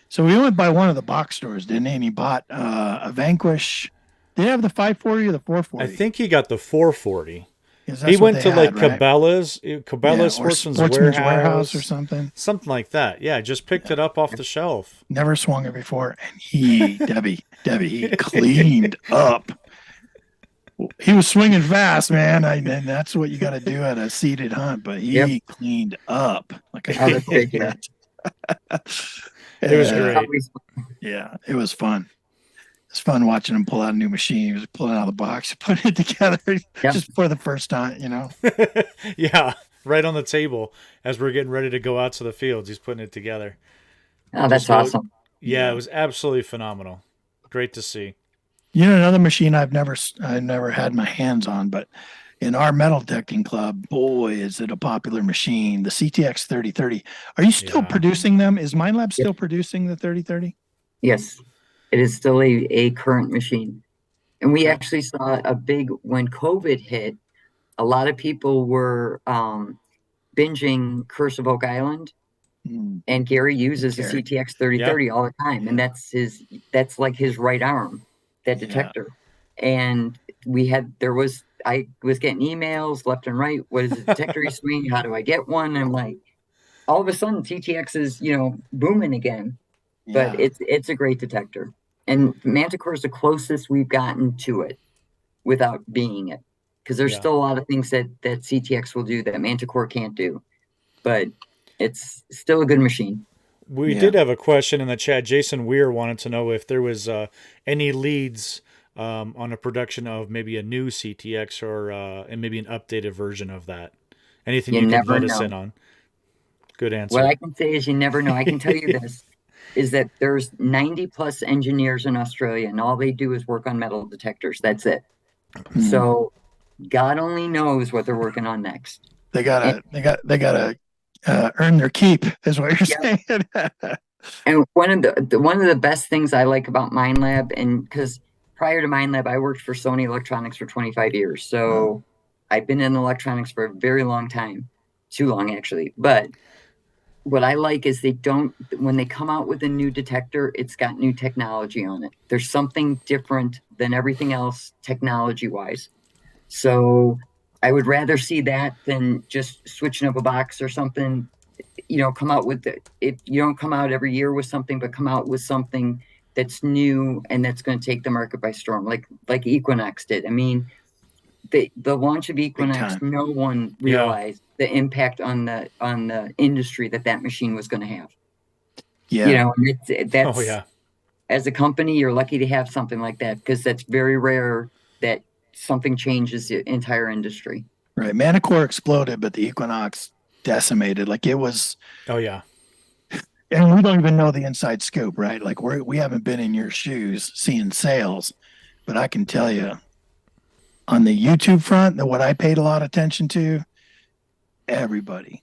So we went by one of the box stores, didn't he? And he bought a Vanquish. Did he have the 540 or the 440? I think he got the 440. He went to like Cabela's Sportsman's Warehouse or something like that. Yeah, just picked it up off the shelf. Never swung it before, and Debbie, he cleaned up. He was swinging fast, man, and that's what you got to do at a seated hunt. But he cleaned up like a it was great. Yeah, it was fun. It's fun watching him pull out a new machine. He was pulling out of the box, putting it together just for the first time, Yeah, right on the table as we're getting ready to go out to the fields. He's putting it together. Oh, that's awesome. Yeah, it was absolutely phenomenal. Great to see. Another machine I've never had my hands on, but in our metal detecting club, boy, is it a popular machine. The CTX 3030. Are you still producing them? Is Minelab still producing the 3030? Yes. It is still a current machine. And we actually saw when COVID hit, a lot of people were binging Curse of Oak Island. And Gary uses the CTX 3030 all the time. And that's like his right arm, that detector. And I was getting emails left and right. What is the detector you swing? How do I get one? And I'm like, all of a sudden CTX is, booming again. But it's a great detector. And Manticore is the closest we've gotten to it without being it. Because there's still a lot of things that CTX will do that Manticore can't do. But it's still a good machine. We did have a question in the chat. Jason Weir wanted to know if there was any leads on a production of maybe a new CTX or and maybe an updated version of that. Anything you can let us in on? Good answer. What I can say is you never know. I can tell you this, is that there's 90 plus engineers in Australia, and all they do is work on metal detectors. That's it. So God only knows what they're working on next. They gotta earn their keep, is what you're saying. And one of the best things I like about Minelab, and because prior to Minelab, I worked for Sony Electronics for 25 years. So I've been in electronics for a very long time. Too long, actually. But what I like is when they come out with a new detector, it's got new technology on it. There's something different than everything else technology-wise. So I would rather see that than just switching up a box or something. Come out with if you don't come out every year with something, but come out with something that's new and that's going to take the market by storm, like Equinox did. I mean, the launch of Equinox, no one realized the impact on the industry that machine was going to have. Yeah, as a company, you're lucky to have something like that, because that's very rare that something changes the entire industry. Right. Manticore exploded, but the Equinox decimated. Like, it was. Oh yeah. And we don't even know the inside scoop, right? Like, we haven't been in your shoes seeing sales, but I can tell you, on the YouTube front, what I paid a lot of attention to, everybody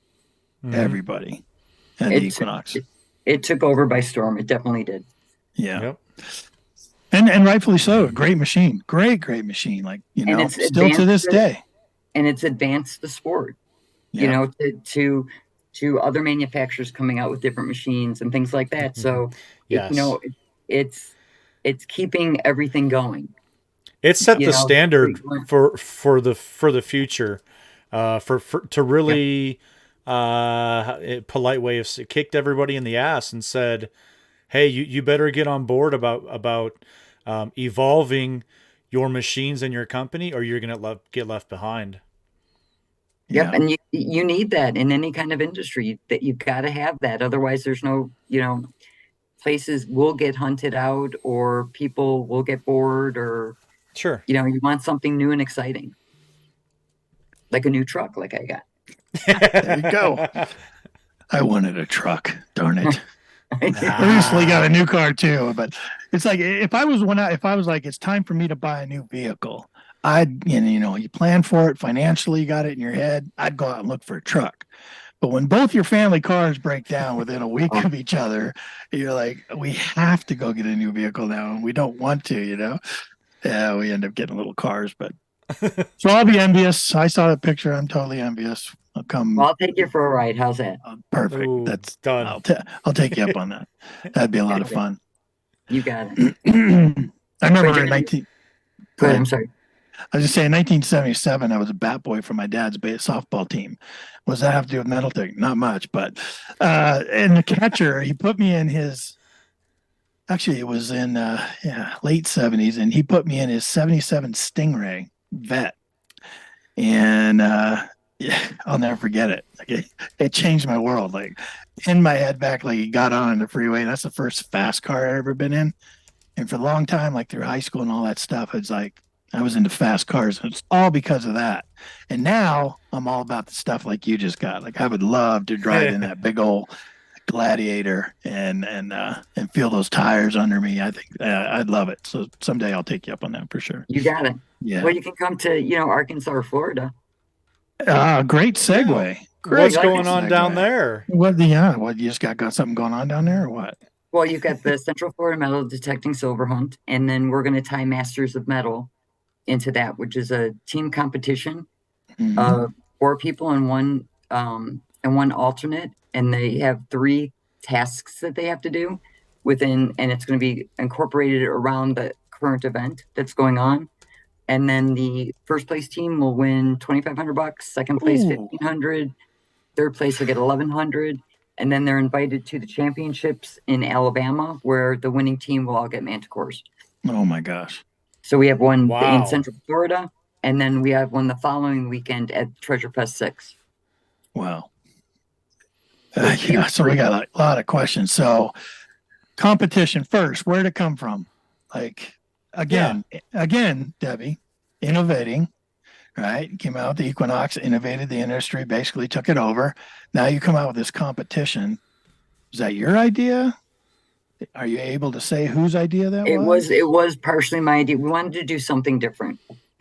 had the Equinox. It took over by storm. It definitely did. Yeah. Yep. And rightfully so. Great machine. Great machine. Like, it's still to this day. And it's advanced the sport, to other manufacturers coming out with different machines and things like that. So, yes. it's keeping everything going. It set You the know, standard for the future, for to really polite way of kicked everybody in the ass and said, "Hey, you better get on board about evolving your machines and your company, or you're gonna get left behind." Yep, Yeah. and you need that in any kind of industry. That you've got to have that. Otherwise, there's no, places will get hunted out, or people will get bored, or Sure. you want something new and exciting, like a new truck, like I got. There you go. I wanted a truck. Darn it. Yeah. I recently got a new car too, but it's like if I was like it's time for me to buy a new vehicle, I'd you plan for it financially, you got it in your head. I'd go out and look for a truck. But when both your family cars break down within a week of each other, you're like, we have to go get a new vehicle now, and we don't want to. Yeah, we end up getting little cars, but so I'll be envious. I saw the picture. I'm totally envious. I'll come. Well, I'll take you for a ride. How's that? Perfect. Ooh, That's done. I'll take you up on that. That'd be a lot of fun. You got it. I remember in 19. Go ahead. I'm sorry. I was just saying, 1977, I was a bat boy for my dad's softball team. What does that have to do with metal thing? Not much, but and the catcher, he put me in his. Actually, it was in late 70s, and he put me in his 77 Stingray vet, and I'll never forget it. Like it changed my world. Like in my head back, like he got on the freeway. That's the first fast car I ever been in, and for a long time, like through high school and all that stuff, it's like I was into fast cars. And it's all because of that. And now I'm all about the stuff like you just got. Like I would love to drive in that big old Gladiator and feel those tires under me. I think I'd love it. So someday I'll take you up on that for sure. You got it. Yeah. Well, you can come to Arkansas or Florida. Great segue. Yeah. Great. What's going on down there? What you just got something going on down there or what? Well, you've got the Central Florida Metal Detecting Silver Hunt, and then we're going to tie Masters of Metal into that, which is a team competition of 4 people and one alternate, and they have 3 tasks that they have to do within, and it's going to be incorporated around the current event that's going on. And then the first place team will win $2,500, second place $1,500, third place will get $1,100, and then they're invited to the championships in Alabama, where the winning team will all get Manticores. Oh my gosh! So we have one in Central Florida, and then we have one the following weekend at Treasure Fest 6. Wow. So we got a lot of questions. So competition first, where'd it come from? Like again, Debbie, innovating, right? Came out with the Equinox, innovated the industry, basically took it over. Now you come out with this competition. Is that your idea? Are you able to say whose idea that was? It was partially my idea. We wanted to do something different.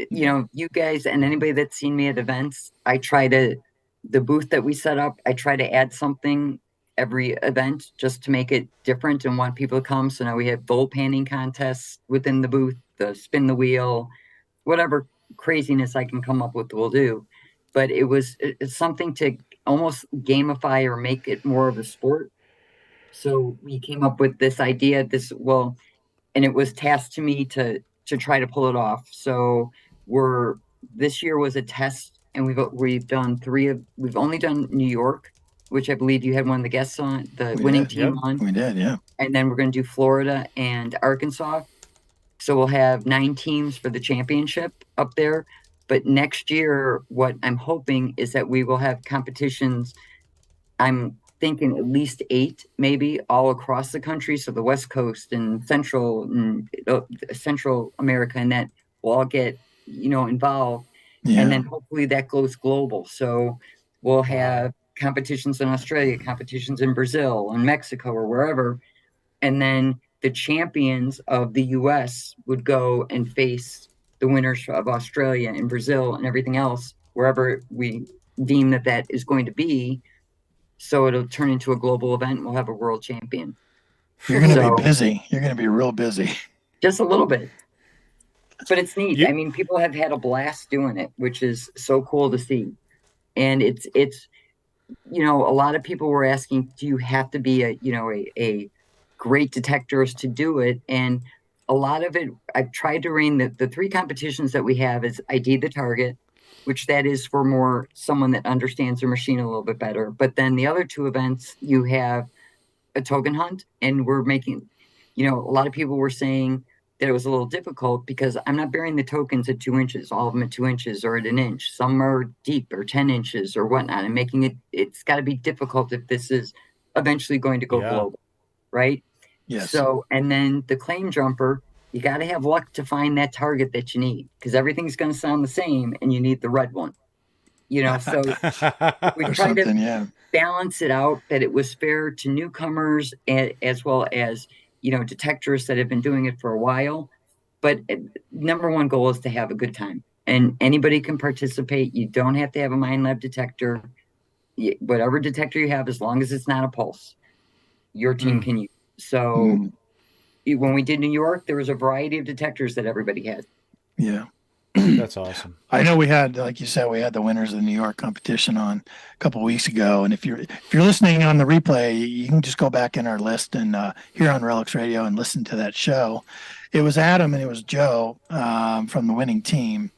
You guys and anybody that's seen me at events, the booth that we set up, I try to add something every event just to make it different and want people to come. So now we have bowl panning contests within the booth, the spin the wheel, whatever craziness I can come up with, we'll do. But it's something to almost gamify or make it more of a sport. So we came up with this idea, and it was tasked to me to try to pull it off. So this year was a test, and we've done we've only done New York, which I believe you had one of the guests on, the winning team on. We did, yeah. And then we're going to do Florida and Arkansas. So we'll have 9 teams for the championship up there. But next year, what I'm hoping is that we will have competitions. I'm thinking at least 8, maybe all across the country. So the West Coast and Central America, and that will all get, involved. Yeah. And then hopefully that goes global. So we'll have competitions in Australia, competitions in Brazil and Mexico or wherever. And then the champions of the US would go and face the winners of Australia and Brazil and everything else, wherever we deem that is going to be. So it'll turn into a global event. And we'll have a world champion. You're going to be busy. You're going to be real busy. Just a little bit. But it's neat. I mean, people have had a blast doing it, which is so cool to see. And it's a lot of people were asking, do you have to be a great detectorist to do it? And a lot of it, I've tried to rein the three competitions that we have is ID the target, which that is for more someone that understands their machine a little bit better. But then the other two events, you have a token hunt, and we're making, a lot of people were saying that it was a little difficult because I'm not burying the tokens at 2 inches, all of them at 2 inches or at an inch. Some are deep or 10 inches or whatnot, and making it's got to be difficult if this is eventually going to go global, right? Yes. So, and then the claim jumper, you got to have luck to find that target that you need, because everything's going to sound the same and you need the red one, so we try to balance it out that it was fair to newcomers as well as, detectors that have been doing it for a while. But number one goal is to have a good time, and anybody can participate. You don't have to have a Minelab detector. Whatever detector you have, as long as it's not a pulse, your team can use. So when we did New York, there was a variety of detectors that everybody had. Yeah. That's awesome. I know we had, like you said, we had the winners of the New York competition on a couple of weeks ago. And if you're listening on the replay, you can just go back in our list and here on Relics Radio and listen to that show. It was Adam and it was Joe from the winning team,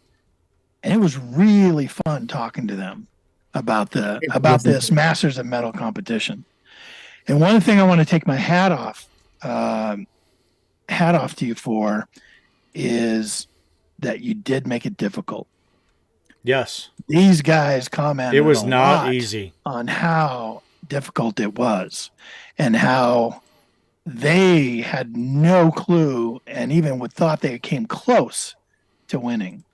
and it was really fun talking to them about this Masters of Metal competition. And one thing I want to take my hat off to you for is that you did make it difficult. Yes. These guys commented it was not easy on how difficult it was and how they had no clue and even thought they came close to winning.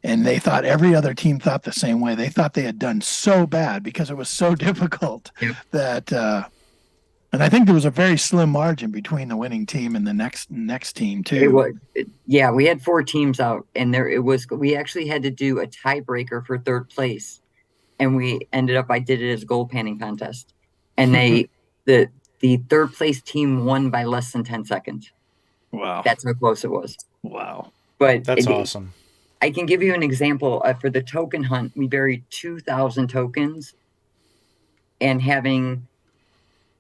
And they thought every other team thought the same way. They thought they had done so bad because it was so difficult that and I think there was a very slim margin between the winning team and the next team too. It was, we had 4 teams out, and we actually had to do a tiebreaker for third place, and we ended up. I did it as a goal panning contest, and the third place team won by less than 10 seconds. Wow, that's how close it was. Wow, but that's awesome. I can give you an example. For the token hunt, we buried 2,000 tokens, and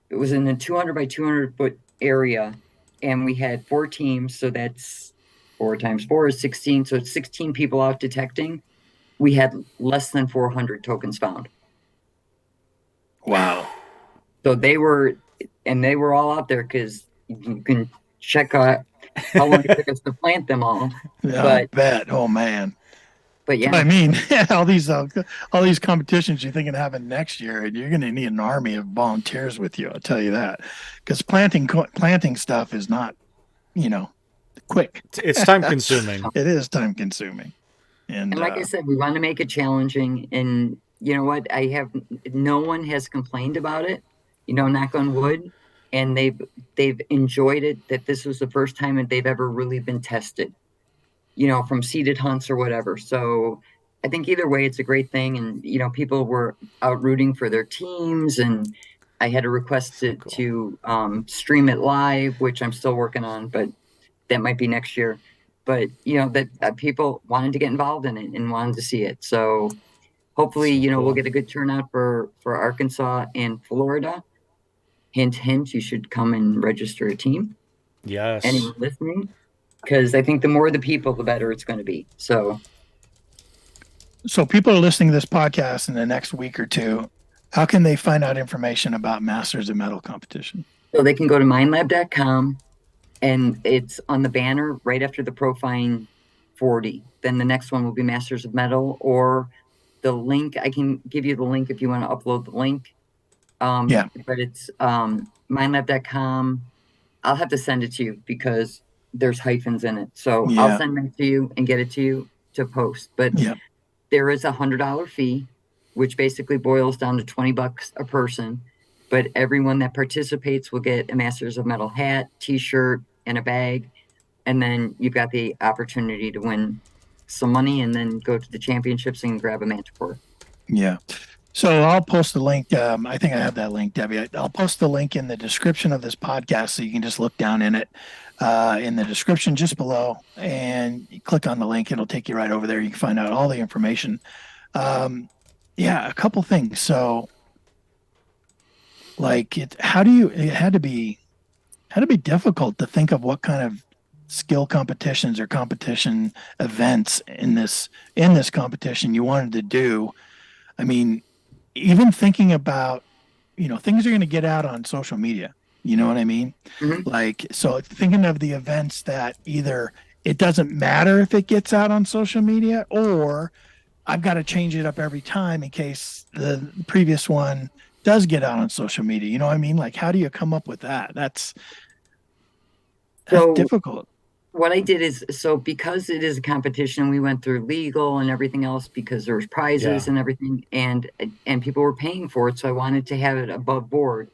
it was in a 200 by 200 foot area, and we had 4 teams. So that's 4 times 4 is 16. So it's 16 people out detecting. We had less than 400 tokens found. Wow. So they were all out there because you can check out how long it took us to plant them all. Yeah, I bet. Oh man. But yeah, I mean, all these competitions you're thinking of having next year, and you're going to need an army of volunteers with you. I'll tell you that, because planting stuff is not, quick. It's time consuming. It is time consuming, and like I said, we want to make it challenging. And you know what? No one has complained about it. Knock on wood, and they've enjoyed it. That this was the first time that they've ever really been tested. From seeded hunts or whatever. So I think either way, it's a great thing. And, people were out rooting for their teams, and I had a request to stream it live, which I'm still working on, but that might be next year. But, that people wanted to get involved in it and wanted to see it. So hopefully, we'll get a good turnout for Arkansas and Florida. Hint, hint, you should come and register a team. Yes. Anyone listening? Because I think the more the people, the better it's going to be. So people are listening to this podcast in the next week or two. How can they find out information about Masters of Metal competition? So they can go to minelab.com, and it's on the banner right after the Profind 40. Then the next one will be Masters of Metal, or the link. I can give you the link if you want to upload the link. But it's minelab.com. I'll have to send it to you because there's hyphens in it. So I'll send them to you and get it to you to post. But there is $100 fee, which basically boils down to $20 a person. But everyone that participates will get a Masters of Metal hat, t-shirt, and a bag. And then you've got the opportunity to win some money and then go to the championships and grab a Manticore. Yeah. So I'll post the link. I think I have that link, Debbie. I'll post the link in the description of this podcast, so you can just look down in it, in the description just below, and you click on the link. It'll take you right over there. You can find out all the information. A couple things. So, it had to be difficult to think of what kind of skill competitions or competition events in this competition you wanted to do. I mean, even thinking about, things are going to get out on social media. You know what I mean? Mhm. Like, so thinking of the events that either it doesn't matter if it gets out on social media, or I've got to change it up every time in case the previous one does get out on social media. You know what I mean? Like, how do you come up with that? That's So difficult. what I did is, so because it is a competition, we went through legal and everything else because there was prizes Yeah. and everything, and people were paying for it. So I wanted to have it above board.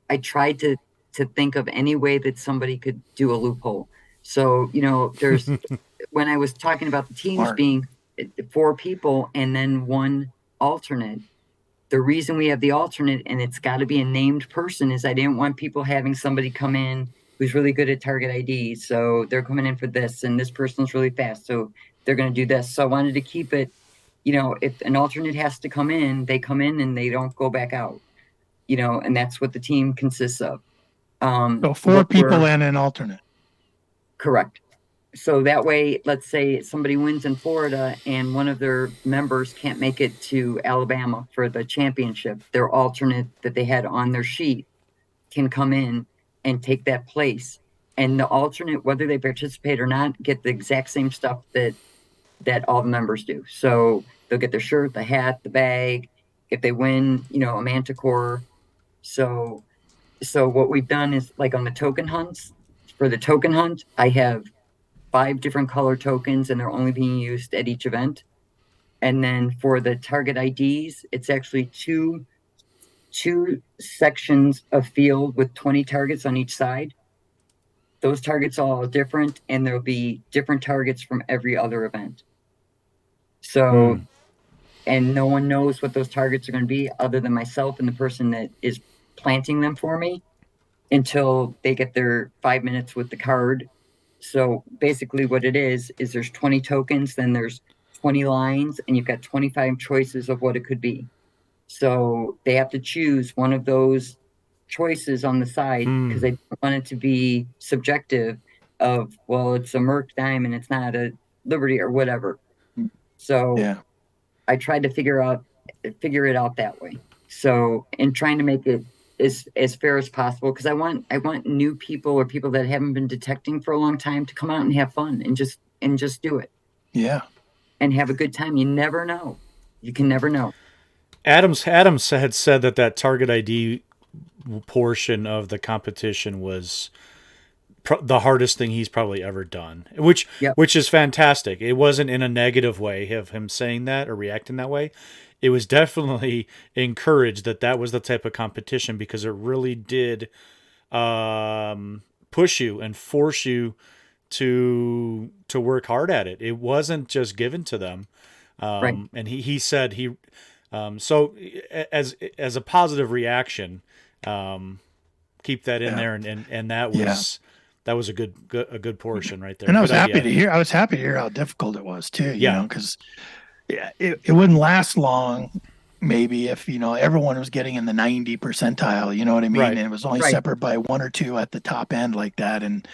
I tried to think of any way that somebody could do a loophole. So, there's when I was talking about the teams Smart. being 4 people and then one alternate, the reason we have the alternate and it's got to be a named person is I didn't want people having somebody come in who's really good at target ID. So they're coming in for this, and this person's really fast. So they're going to do this. So I wanted to keep it, if an alternate has to come in, they come in and they don't go back out, and that's what the team consists of. So 4 What people we're and an alternate. correct. So that way, let's say somebody wins in Florida and one of their members can't make it to Alabama for the championship. Their alternate that they had on their sheet can come in and take that place. And the alternate, whether they participate or not, get the exact same stuff that all the members do. So they'll get their shirt, the hat, the bag. If they win, a Manticore. So what we've done is, like, on the token hunts, for the token hunt, I have 5 different color tokens and they're only being used at each event. And then for the target IDs, it's actually two sections of field with 20 targets on each side. Those targets are all different, and there'll be different targets from every other event. So, and no one knows what those targets are going to be other than myself and the person that is planting them for me until they get their 5 minutes with the card. So basically what it is there's 20 tokens, then there's 20 lines, and you've got 25 choices of what it could be. So they have to choose one of those choices on the side because they don't want it to be subjective of, well, it's a Merc diamond, it's not a Liberty or whatever. So Yeah. I tried to figure it out that way. So, in trying to make it as fair as possible, because I want new people or people that haven't been detecting for a long time to come out and have fun and just do it. Yeah. And have a good time. You never know. You can never know. Adams had said that target ID portion of the competition was the hardest thing he's probably ever done, which is fantastic. It wasn't in a negative way of him saying that or reacting that way. It was definitely encouraged that was the type of competition, because it really did push you and force you to work hard at it. It wasn't just given to them. Right. And he said so as a positive reaction, keep that in there, and that was that was a good portion right there. And I was happy to hear how difficult it was too, because it wouldn't last long maybe if, everyone was getting in the 90 percentile, you know what I mean? Right. And it was only separate by 1 or 2 at the top end like that. And,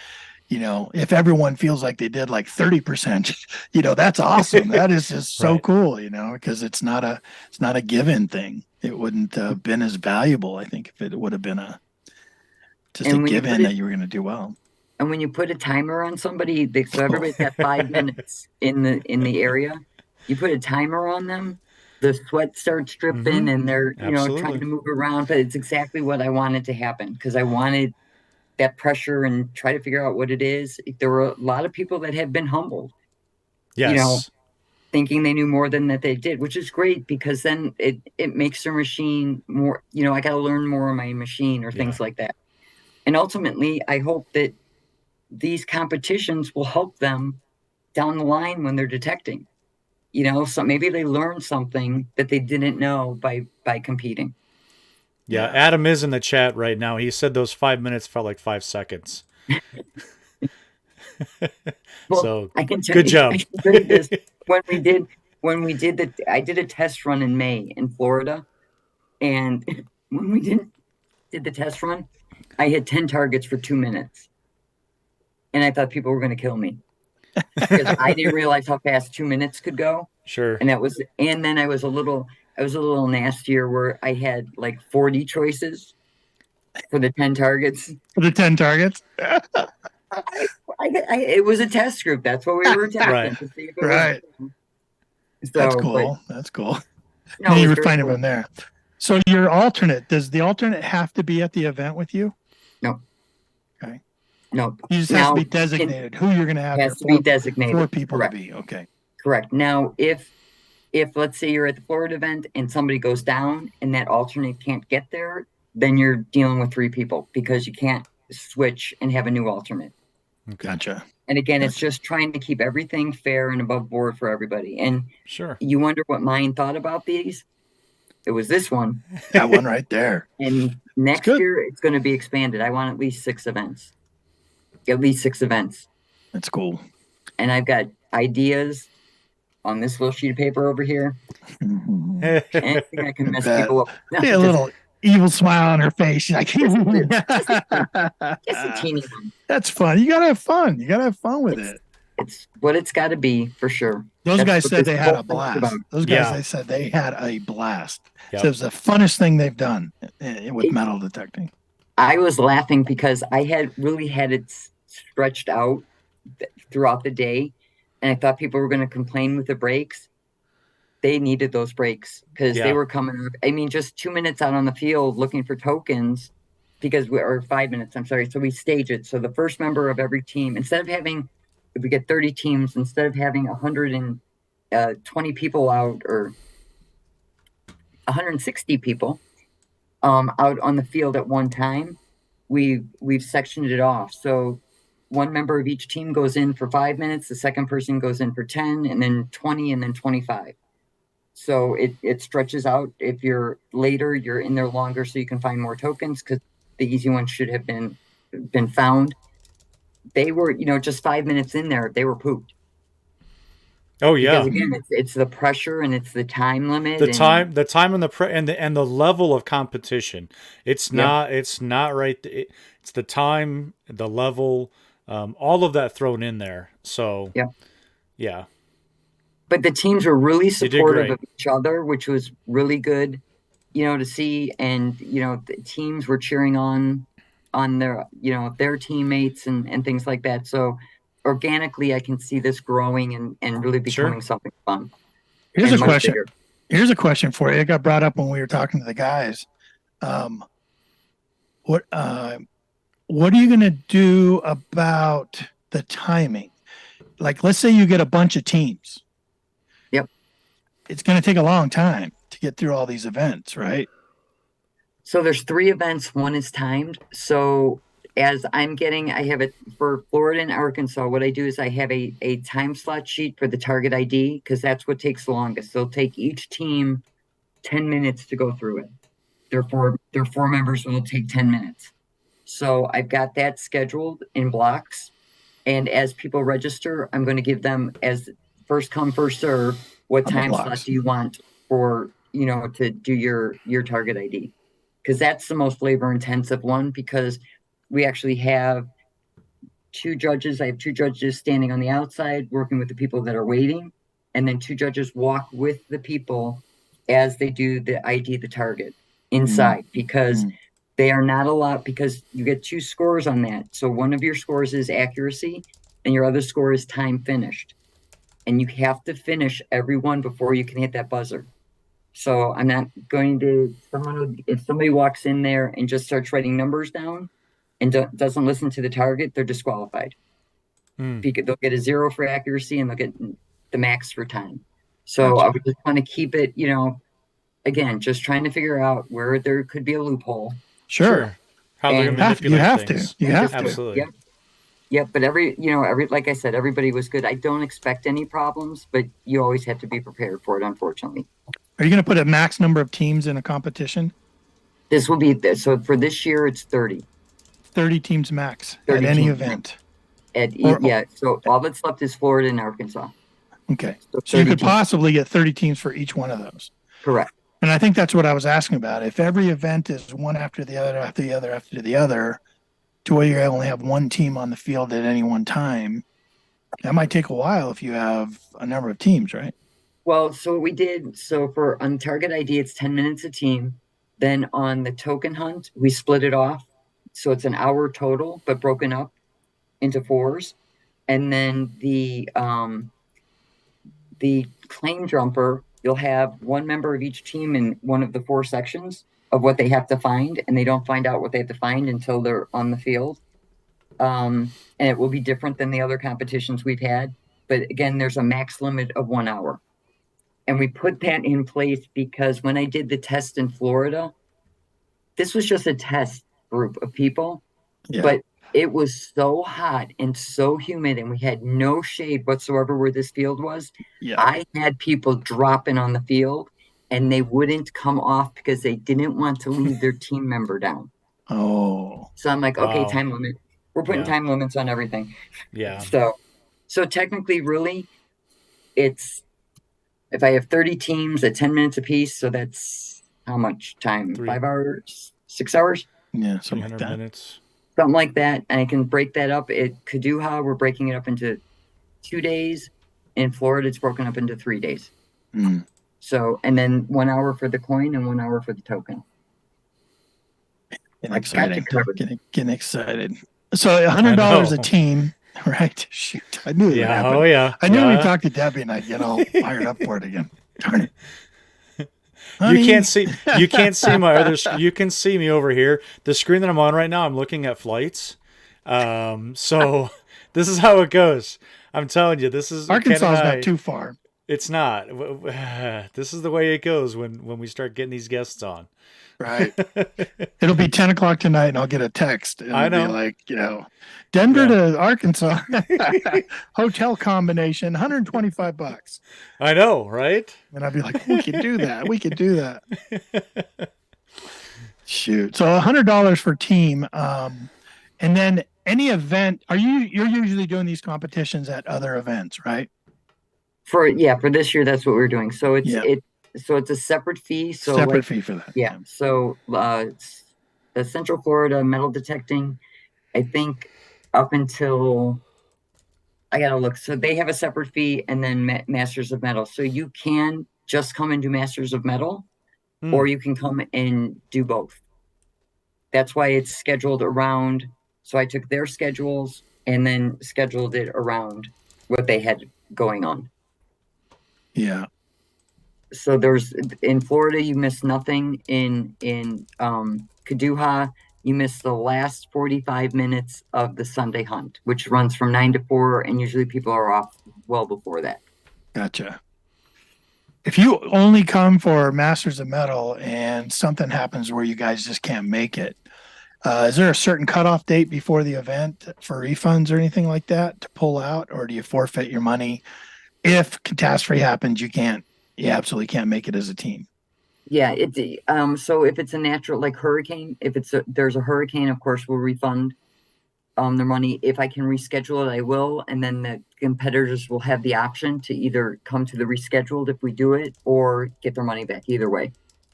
if everyone feels like they did like 30%, that's awesome. That is just so cool, because it's not a given thing. It wouldn't have been as valuable, I think, if it would have been a given that you were going to do well. And when you put a timer on somebody, so everybody's got 5 minutes in the area, you put a timer on them, the sweat starts dripping, and they're trying to move around. But it's exactly what I wanted to happen, because I wanted that pressure and try to figure out what it is. There were a lot of people that had been humbled, thinking they knew more than that they did, which is great, because then it makes their machine more, I got to learn more on my machine or things like that. And ultimately, I hope that these competitions will help them down the line when they're detecting, so maybe they learn something that they didn't know by competing. Yeah, Adam is in the chat right now. He said those 5 minutes felt like 5 seconds. Well, so I can tell good job. I did a test run in May in Florida, and when we did the test run, I had 10 targets for 2 minutes. and I thought people were going to kill me because I didn't realize how fast 2 minutes could go. Sure. And then I was a little nastier where I had like 40 choices for the 10 targets. For the 10 targets? It was a test group. That's what we were testing. Right. To see if it Right. was, That's cool. That's cool. No, And it you was were very finding cool. them there. So your alternate, does the alternate have to be at the event with you? No. Okay. No. You just have to be designated who you're going to have has your to be designated. four people Correct. to be. Okay. Correct. Now, if let's say you're at the Florida event and somebody goes down and that alternate can't get there, then you're dealing with 3 people because you can't switch and have a new alternate. Gotcha. And again, it's just trying to keep everything fair and above board for everybody. And sure, you wonder what mine thought about these. It was this one. That one right there. And next year, it's going to be expanded. I want at least 6 events. At least 6 events. That's cool. And I've got ideas on this little sheet of paper over here. Anything I can mess people up. No, a little evil smile on her face. She's like, just a teeny one. That's fun. You gotta have fun. You gotta have fun with it. It's what it's got to be for sure. Those guys said they had a blast. Those guys, they said they had a blast. Yep. So it was the funnest thing they've done with metal detecting. I was laughing because I had really had it stretched out throughout the day, and I thought people were going to complain with the breaks. They needed those breaks because they were coming up. I mean, just 2 minutes out on the field looking for tokens or 5 minutes. I'm sorry. So we stage it. So the first member of every team, instead of having, if we get 30 teams, instead of having 120 people out or 160 people out on the field at one time, we've sectioned it off. So one member of each team goes in for 5 minutes, the second person goes in for 10, and then 20, and then 25. So it stretches out. If you're later, you're in there longer so you can find more tokens because the easy ones should have been found. They were, just 5 minutes in there, they were pooped. Oh yeah. Because again, it's the pressure and it's the time limit. The time and the level of competition. It's not right. It's the time, the level, all of that thrown in there. So yeah. But the teams were really supportive of each other, which was really good, to see. And the teams were cheering on their their teammates and things like that. So organically, I can see this growing and really becoming something fun. Here's a question. Here's a question for you. It got brought up when we were talking to the guys. What are you going to do about the timing? Like, let's say you get a bunch of teams. Yep. It's going to take a long time to get through all these events, right? So there's 3 events. One is timed. So as I have it for Florida and Arkansas. What I do is I have a time slot sheet for the target ID because that's what takes the longest. They'll take each team 10 minutes to go through it. They're 4 members, so it'll take 10 minutes. So I've got that scheduled in blocks. And as people register, I'm going to give them as first come, first serve, what time slot do you want for, to do your target ID? Because that's the most labor intensive one because we actually have 2 judges. I have 2 judges standing on the outside working with the people that are waiting. And then 2 judges walk with the people as they do the ID, the target inside because they are not allowed because you get 2 scores on that. So one of your scores is accuracy and your other score is time finished. And you have to finish every one before you can hit that buzzer. So I'm not going to, if somebody walks in there and just starts writing numbers down and doesn't listen to the target, they're disqualified. Because they'll get a 0 for accuracy and they'll get the max for time. So I would just want to keep it, again, just trying to figure out where there could be a loophole. Sure. How they're going to manipulate things. You have to. Absolutely. Yep. But like I said, everybody was good. I don't expect any problems, but you always have to be prepared for it, unfortunately. Are you going to put a max number of teams in a competition? This will be, so for this year, it's 30. 30 teams max at any event. So all that's left is Florida and Arkansas. Okay. So you could possibly get 30 teams for each one of those. Correct. And I think that's what I was asking about. If every event is one after the other, after the other, after the other, to where you only have one team on the field at any one time. That might take a while if you have a number of teams, right? Well, so what we did, so for on target ID, it's 10 minutes a team. Then on the token hunt, we split it off. So it's an hour total, but broken up into 4s. And then the claim jumper, you'll have one member of each team in one of the 4 sections of what they have to find, and they don't find out what they have to find until they're on the field. And it will be different than the other competitions we've had. But again, there's a max limit of 1 hour. And we put that in place because when I did the test in Florida, this was just a test group of people, but it was so hot and so humid, and we had no shade whatsoever where this field was. I had people dropping on the field, and they wouldn't come off because they didn't want to leave their team member down. Oh. So I'm like, okay, time limit. We're putting time limits on everything. Yeah. So technically, really, it's if I have 30 teams at 10 minutes apiece, so that's how much time? 5 hours? 6 hours? Yeah, something 300 like that. minutes. Something like that. And I can break that up. At Kaduha, we're breaking it up into 2 days. In Florida, it's broken up into 3 days. So, and then 1 hour for the coin and 1 hour for the token. Getting excited. Getting excited. So $100 a team, right? Shoot, I knew it would happen. Oh yeah. I knew we'd talk to Debbie and I'd get all fired up for it again. Darn it. You can't see my other. You can see me over here. The screen that I'm on right now, I'm looking at flights. So this is how it goes. I'm telling you, this is Arkansas is not too far. It's not. This is the way it goes when we start getting these guests on. Right. It'll be 10 o'clock tonight and I'll get a text. And I know. Be like, Denver to Arkansas hotel combination, $125. I know, right? And I'd be like, we could do that. We could do that. Shoot. So $100 for team. And then any event, you're usually doing these competitions at other events, right? For this year, that's what we're doing. So it's a separate fee. So separate fee for that. Yeah. So the Central Florida metal detecting, I think up until I gotta look. So they have a separate fee, and then Masters of Metal. So you can just come and do Masters of Metal, or you can come and do both. That's why it's scheduled around. So I took their schedules and then scheduled it around what they had going on. Yeah. So there's in Florida, you miss nothing. In Kaduha, you miss the last 45 minutes of the Sunday hunt, which runs from 9 to 4, and usually people are off well before that. Gotcha. If you only come for Masters of Metal and something happens where you guys just can't make it, is there a certain cutoff date before the event for refunds or anything like that to pull out, or do you forfeit your money if catastrophe happens? You absolutely can't make it as a team. Yeah, so if it's a natural like hurricane, there's a hurricane, of course we'll refund their money. If I can reschedule it, I will, and then the competitors will have the option to either come to the rescheduled if we do it or get their money back either way.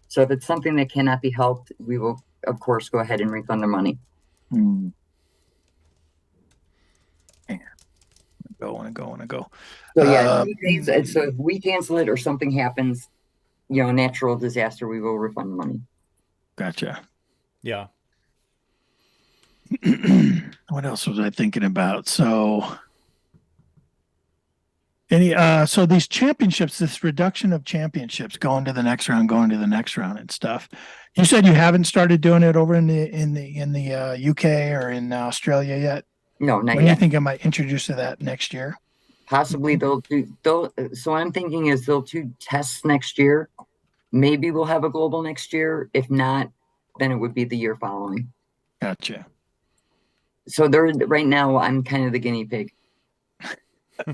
So if it's something that cannot be helped, we will of course go ahead and refund their money. Man. I want to go. So so if we cancel it or something happens, natural disaster, we will refund the money. Gotcha. Yeah. What else was I thinking about? So these championships, this reduction of championships, going to the next round and stuff. You said you haven't started doing it over in the UK or in Australia yet? No, not yet. When do you think I might introduce to that next year? Possibly so what I'm thinking is they'll do tests next year. Maybe we'll have a global next year. If not, then it would be the year following. Gotcha. So right now I'm kind of the guinea pig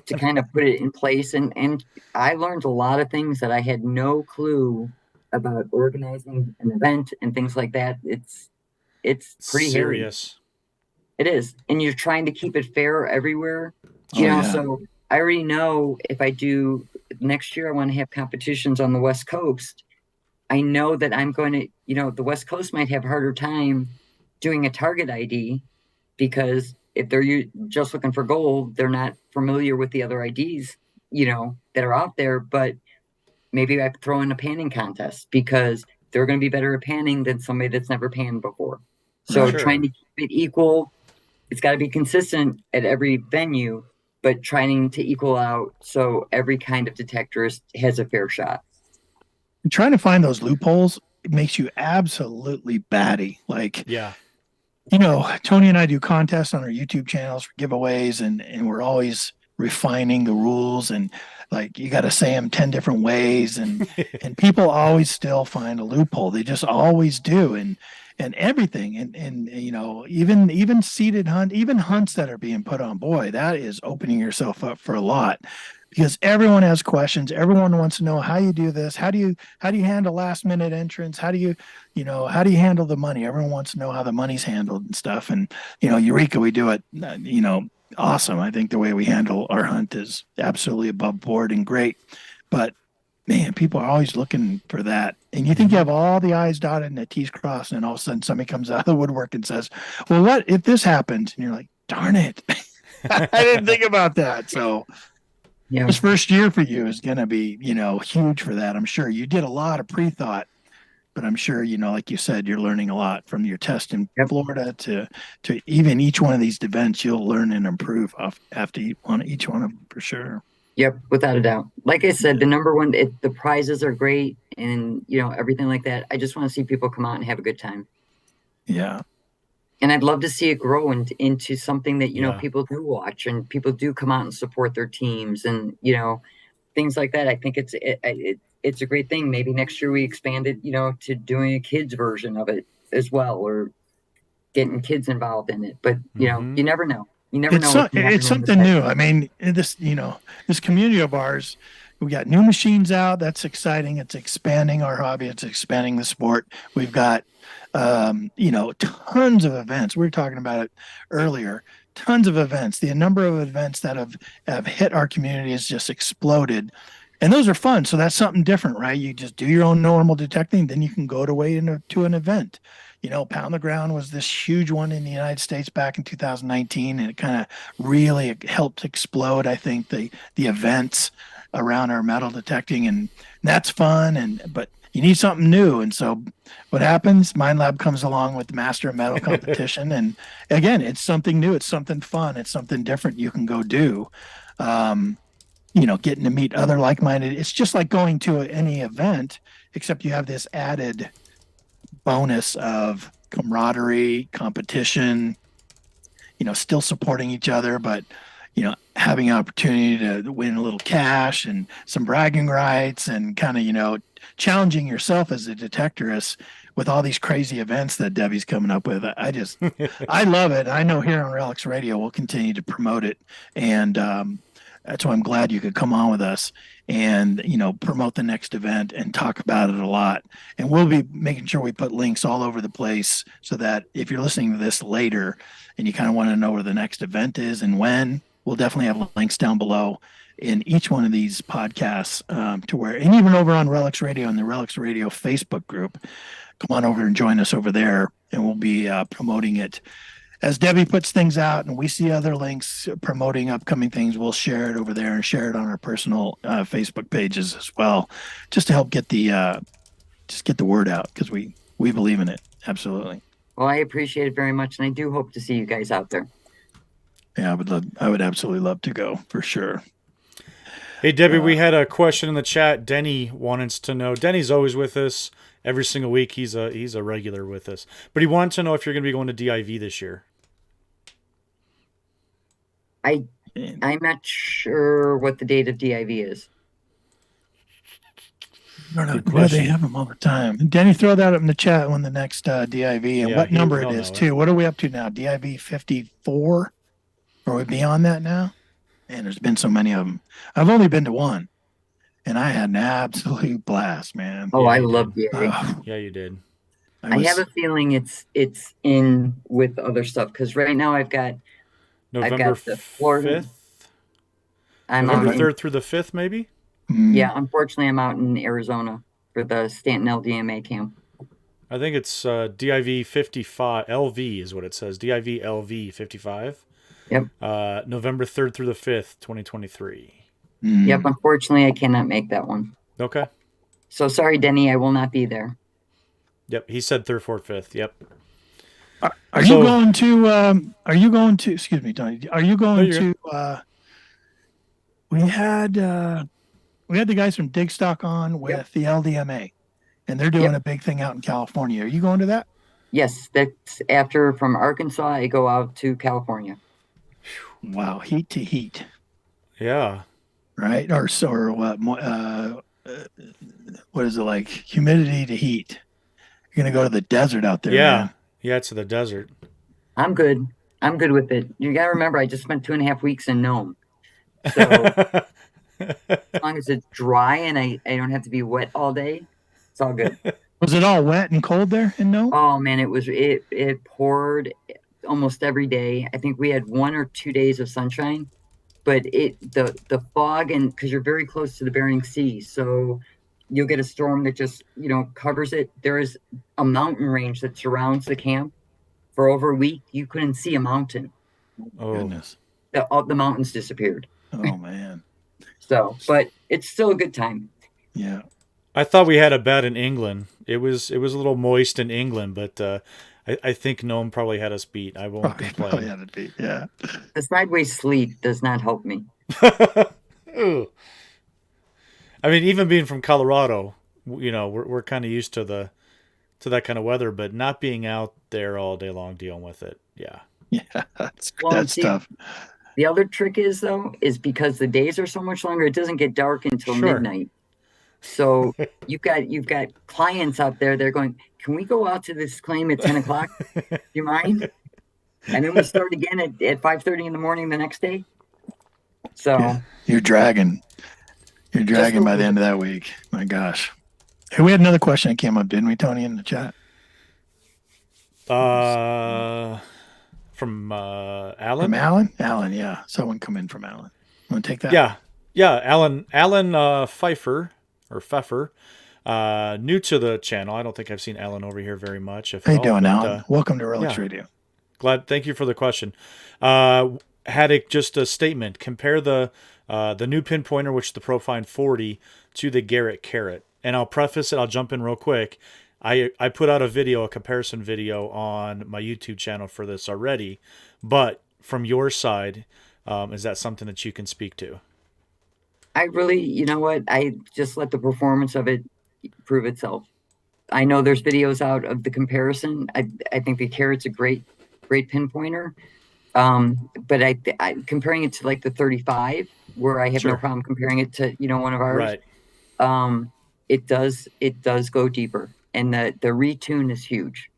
to kind of put it in place. And I learned a lot of things that I had no clue about organizing an event and things like that. It's pretty serious. Hairy. It is. And you're trying to keep it fair everywhere. So I already know if I do next year, I want to have competitions on the West Coast. I know that I'm going to, the West Coast might have a harder time doing a target ID because if they're just looking for gold, they're not familiar with the other IDs, that are out there. But maybe I throw in a panning contest because they're going to be better at panning than somebody that's never panned before. So trying to keep it equal, it's got to be consistent at every venue, but trying to equal out so every kind of detector has a fair shot. And trying to find those loopholes, it makes you absolutely batty. Like, Tony and I do contests on our YouTube channels for giveaways, and we're always refining the rules, and like you got to say them 10 different ways, and people always still find a loophole. They just always do. And everything, and even seated even hunts that are being put on, boy, that is opening yourself up for a lot, because everyone has questions. Everyone wants to know how you do this. How do you handle last minute entrance? How do you handle the money? Everyone wants to know how the money's handled and stuff. And Eureka, we do it awesome. I think the way we handle our hunt is absolutely above board and great. But man, people are always looking for that. And you think you have all the I's dotted and the T's crossed, and all of a sudden somebody comes out of the woodwork and says, well, what if this happened? And you're like, darn it. I didn't think about that. So this first year for you is going to be, huge for that. I'm sure you did a lot of pre-thought, but I'm sure, like you said, you're learning a lot from your test in Florida to even each one of these events. You'll learn and improve after each one of them for sure. Yep, without a doubt. Like I said, the number one, the prizes are great, and everything like that. I just want to see people come out and have a good time. Yeah, and I'd love to see it grow into something that people do watch, and people do come out and support their teams, and things like that. I think it's a great thing. Maybe next year we expand it, to doing a kids version of it as well, or getting kids involved in it. But you never know. You never know. It's something new. I mean, this community of ours, we got new machines out. That's exciting. It's expanding our hobby. It's expanding the sport. We've got, tons of events. We were talking about it earlier. Tons of events. The number of events that have hit our community has just exploded. And those are fun. So that's something different, right? You just do your own normal detecting, then you can go to an event. Pound the Ground was this huge one in the United States back in 2019, and it kind of really helped explode, I think, the events around our metal detecting, and that's fun. But you need something new, and so what happens? Minelab comes along with the Master of Metal competition, and again, it's something new, it's something fun, it's something different you can go do. Getting to meet other like-minded. It's just like going to any event, except you have this added bonus of camaraderie, competition, still supporting each other, but having an opportunity to win a little cash and some bragging rights, and kind of challenging yourself as a detectorist with all these crazy events that Debbie's coming up with. I love it. I know here on Relics Radio we'll continue to promote it, and that's why I'm glad you could come on with us and promote the next event and talk about it a lot. And we'll be making sure we put links all over the place, so that if you're listening to this later and you kind of want to know where the next event is and when, we'll definitely have links down below in each one of these podcasts, to where, and even over on Relics Radio and the Relics Radio Facebook group, come on over and join us over there, and we'll be promoting it. As Debbie puts things out and we see other links promoting upcoming things, we'll share it over there and share it on our personal Facebook pages as well, just to help get the word out, because we believe in it. Absolutely. Well, I appreciate it very much, and I do hope to see you guys out there. Yeah, I would absolutely love to go, for sure. Hey, Debbie, we had a question in the chat. Denny wanted to know. Denny's always with us every single week. He's a regular with us, but he wanted to know if you're going to be going to DIV this year. I'm not sure what the date of DIV is. I don't know. They have them all the time. Denny, throw that up in the chat when the next DIV and what number it is too. What are we up to now? DIV 54? Are we beyond that now? Man, there's been so many of them. I've only been to one, and I had an absolute blast, man. Oh, I love DIV. Yeah, you did. I have a feeling it's in with other stuff, because right now I've got November the Florida. 5th? November 3rd through the 5th, maybe? Yeah, unfortunately, I'm out in Arizona for the Stanton LDMA camp. I think it's DIV 55 LV is what it says. DIV LV 55. Yep. November 3rd through the 5th, 2023. Yep. Unfortunately, I cannot make that one. Okay. So sorry, Denny. I will not be there. Yep. He said 3rd, 4th, 5th. Yep. Are you going to? Excuse me, Tony. Are you going to? We had the guys from Digstock on with the LDMA, and they're doing a big thing out in California. Are you going to that? Yes, that's after from Arkansas. I go out to California. Wow, heat to heat. Yeah. Right, or what? What is it like? Humidity to heat. You're gonna go to the desert out there. Yeah. Man. Yeah, it's the desert. I'm good. I'm good with it. You got to remember, I just spent 2.5 weeks in Nome. So as long as it's dry and I don't have to be wet all day, it's all good. Was it all wet and cold there in Nome? Oh man, it poured almost every day. I think we had 1 or 2 days of sunshine, but the fog, and because you're very close to the Bering Sea, so you'll get a storm that just covers it. There is a mountain range that surrounds the camp. For over a week, you couldn't see a mountain. Oh goodness! The mountains disappeared. Oh man! So, but it's still a good time. Yeah. I thought we had it bad in England. It was a little moist in England, but I think Nome probably had us beat. I won't complain. Probably had it beat. Yeah. The sideways sleet does not help me. I mean, even being from Colorado, we're kind of used to that kind of weather, but not being out there all day long dealing with it. Yeah. Yeah, that's tough. The other trick is because the days are so much longer, it doesn't get dark until midnight. So you've got clients out there. They're going, "Can we go out to this claim at 10 o'clock? Do you mind?" And then we start again at 5:30 in the morning the next day. So you're dragging by the end of that week. My gosh. Hey, we had another question that came up, didn't we, Tony, in the chat? From Alan? From Alan? Alan, yeah. Someone come in from Alan. Want to take that? Yeah. Alan Pfeiffer, new to the channel. I don't think I've seen Alan over here very much. How you doing, Alan? Welcome to Relics Radio. Thank you for the question. Had just a statement. Compare the new pinpointer, which is the Profind 40, to the Garrett Carrot. And I'll preface it. I'll jump in real quick. I put out a comparison video on my YouTube channel for this already. But from your side, is that something that you can speak to? I really, I just let the performance of it prove itself. I know there's videos out of the comparison. I think the Carrot's a great pinpointer. But I comparing it to like the 35, where I have no problem comparing it to, one of ours. Right. It does go deeper, and the retune is huge.